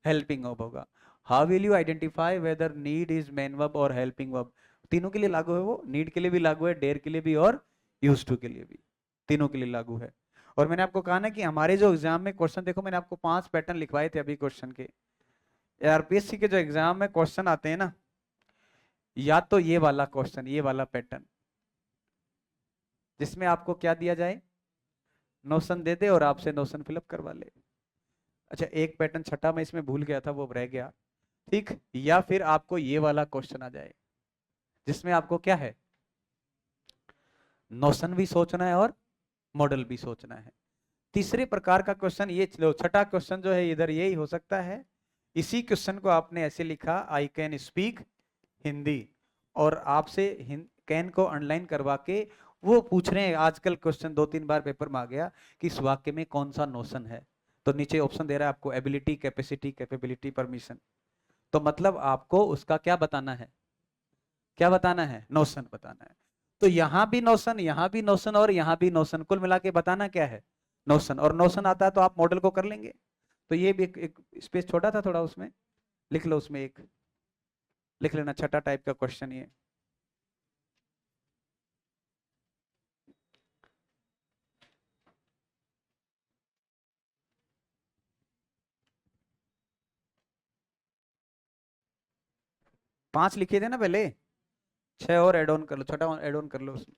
हेल्पिंग वर्ब होगा। How will you identify whether need is main verb और हेल्पिंग वर्ब? तीनों के लिए लागू है वो, नीड के लिए भी लागू है, डेयर के लिए भी, और यूज टू के लिए भी, तीनों के लिए लागू है। और मैंने आपको कहा ना कि हमारे जो एग्जाम में क्वेश्चन, देखो मैंने आपको 5 पैटर्न लिखवाए थे अभी क्वेश्चन के। आरपीएससी के जो एग्जाम में क्वेश्चन आते हैं ना, या तो ये वाला क्वेश्चन, ये वाला पैटर्न, जिसमें आपको क्या दिया जाए, नोशन दे दे और आपसे नोशन फिलअप करवा ले। अच्छा, एक पैटर्न छठा मैं इसमें भूल गया था, वो रह गया, ठीक। या फिर आपको ये वाला क्वेश्चन आ जाए जिसमें आपको क्या है, नोशन भी सोचना है और मॉडल भी सोचना है। तीसरे प्रकार का क्वेश्चन ये, छठा क्वेश्चन जो है इधर यही हो सकता है। इसी क्वेश्चन को आपने ऐसे लिखा, आई कैन स्पीक हिंदी, और आपसे कैन को अंडरलाइन करवा के वो पूछ रहे हैं, आजकल क्वेश्चन 2-3 बार पेपर में आ गया कि इस वाक्य में कौन सा नोशन है। तो नीचे ऑप्शन दे रहा है आपको, एबिलिटी, कैपेसिटी, कैपेबिलिटी, परमिशन। तो मतलब आपको उसका क्या बताना है, क्या बताना है, नोशन बताना है। तो यहां भी नोशन, यहां भी नोशन, और यहां भी नोशन, कुल मिला के बताना क्या है, नोशन। और नोशन आता है तो आप मॉडल को कर लेंगे। तो ये भी एक स्पेस छोटा था थोड़ा, उसमें लिख लो, उसमें एक लिख लेना, छठा टाइप का क्वेश्चन ये। पांच लिखे थे ना पहले, 6 और एड ऑन कर लो, छठा एड ऑन कर लो उसमें।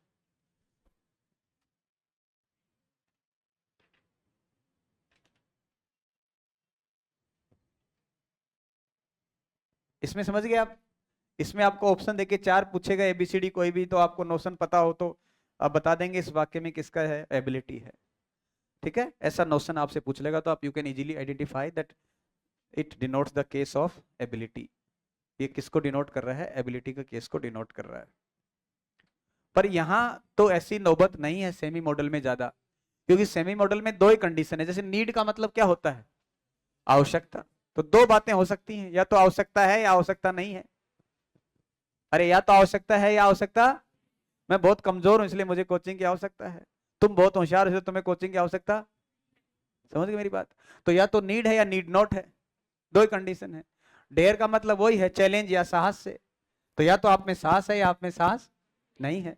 इसमें समझ गए आप? इसमें आपको ऑप्शन देके 4 पूछेगा, एबीसीडी कोई भी, तो आपको नोशन पता हो तो आप बता देंगे इस वाक्य में किसका है, एबिलिटी है। ठीक है, ऐसा नोशन आपसे पूछ लेगा तो आप you can easily identify that it denotes the case of ability. ये किसको डिनोट कर रहा है, एबिलिटी का केस को डिनोट कर रहा है। पर यहां तो ऐसी नौबत नहीं है सेमी मॉडल में ज्यादा, क्योंकि सेमी मॉडल में 2 ही कंडीशन है। जैसे नीड का मतलब क्या होता है, आवश्यकता। तो 2 बातें हो सकती हैं, या तो आवश्यकता है या आवश्यकता नहीं है। अरे या तो आवश्यकता है या आवश्यकता, मैं बहुत कमजोर हूं इसलिए मुझे कोचिंग की आवश्यकता है, तुम बहुत होशियार हो इसलिए तुम्हें कोचिंग की आवश्यकता। समझ गए मेरी बात? तो या तो नीड है या नीड नॉट है, 2 ही कंडीशन है। डेयर का मतलब वही है, चैलेंज या साहस से। तो या तो आप में साहस है या आप में साहस नहीं है,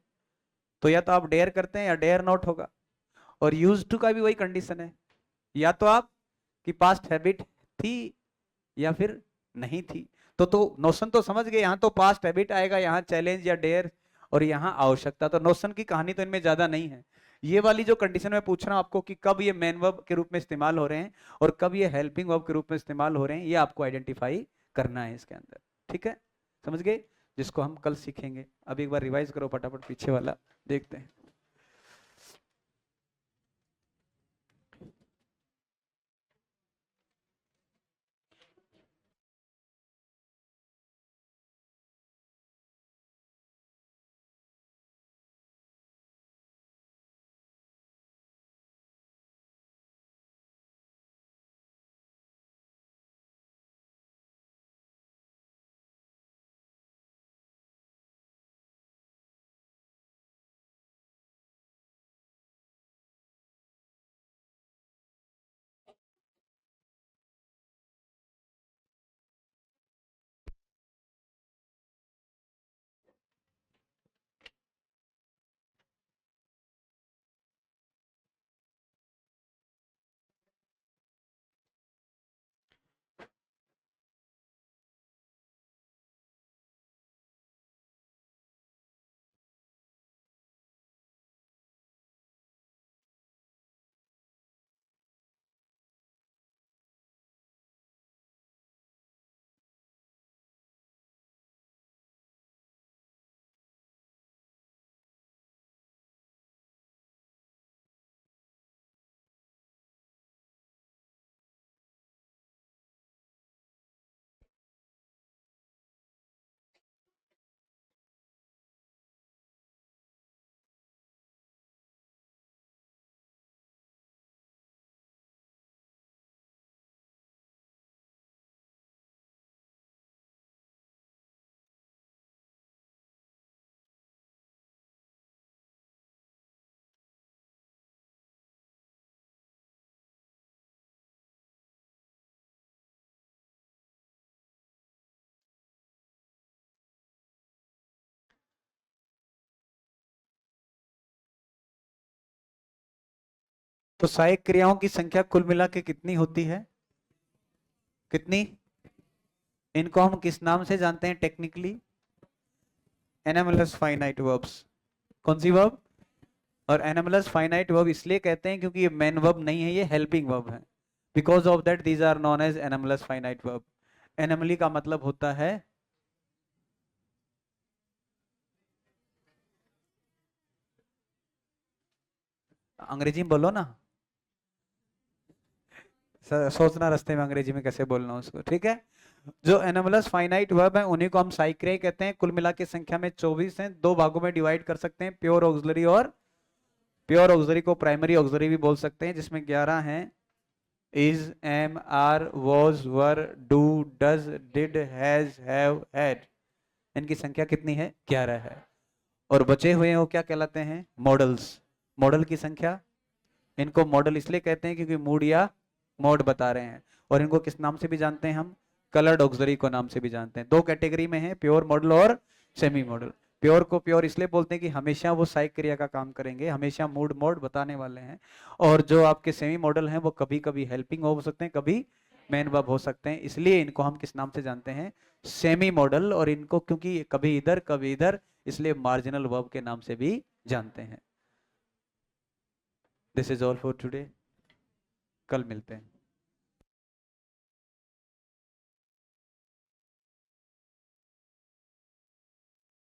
तो या तो आप डेयर करते हैं या डेयर नॉट होगा। और यूज टू का भी वही कंडीशन है, या तो आप की पास्ट हैबिट थी या फिर नहीं थी। तो नोशन तो समझ गए, यहाँ तो पास्ट हैबिट आएगा, यहाँ चैलेंज या डेयर, और यहाँ आवश्यकता। तो नोशन की कहानी तो इनमें ज्यादा नहीं है, ये वाली जो कंडीशन में पूछ रहा हूं आपको कि कब ये मेन वर्ब के रूप में इस्तेमाल हो रहे हैं और कब ये हेल्पिंग वर्ब के रूप में इस्तेमाल हो रहे हैं, ये आपको आइडेंटिफाई करना है इसके अंदर। ठीक है, समझ गए, जिसको हम कल सीखेंगे। अब एक बार रिवाइज करो फटाफट पीछे वाला, देखते हैं। तो सहायक क्रियाओं की संख्या कुल मिला के कितनी होती है? कितनी? इनको हम किस नाम से जानते हैं टेक्निकली? Anomalous finite verbs. कौन सी वर्ब? और एनामलस फाइनाइट वर्ब इसलिए कहते हैं क्योंकि ये मेन वर्ब नहीं है, ये हेल्पिंग वर्ब है। Because of that these are known as anomalous finite verb. Anomaly का मतलब होता है अंग्रेजी में बोलो ना, सोचना रास्ते में अंग्रेजी में कैसे बोलना उसको। ठीक है, जो एनामलस फाइनाइट वर्ब है उन्हीं को हम साइक्रे कहते हैं। कुल मिला के संख्या में 24 हैं, दो भागों में डिवाइड कर सकते हैं, प्योर ऑक्सिलरी और प्योर ऑक्सिलरी को प्राइमरी ऑक्सिलरी भी बोल सकते हैं, जिसमें 11 हैं। Is, am, are, was, were, do, does, did, has, have, had. इनकी संख्या कितनी है? 11 है। और बचे हुए हैं वो क्या कहलाते हैं? मॉडल्स। मॉडल की संख्या, इनको मॉडल इसलिए कहते हैं क्योंकि मूड या मोड बता रहे हैं। और इनको किस नाम से भी जानते हैं हम? कलर्ड ऑक्सिलरी को नाम से भी जानते हैं। दो कैटेगरी में है, प्योर मॉडल और सेमी मॉडल। प्योर को प्योर इसलिए बोलते हैं कि हमेशा वो सहायक क्रिया का काम करेंगे, हमेशा मूड मोड बताने वाले हैं। और जो आपके सेमी मॉडल हैं वो कभी कभी हेल्पिंग हो सकते हैं, कभी मेन वर्ब हो सकते हैं, इसलिए इनको हम किस नाम से जानते हैं? Semi model. और इनको क्योंकि कभी इधर कभी इधर, इसलिए मार्जिनल वर्ब के नाम से भी जानते हैं। This is all for today, कल मिलते हैं।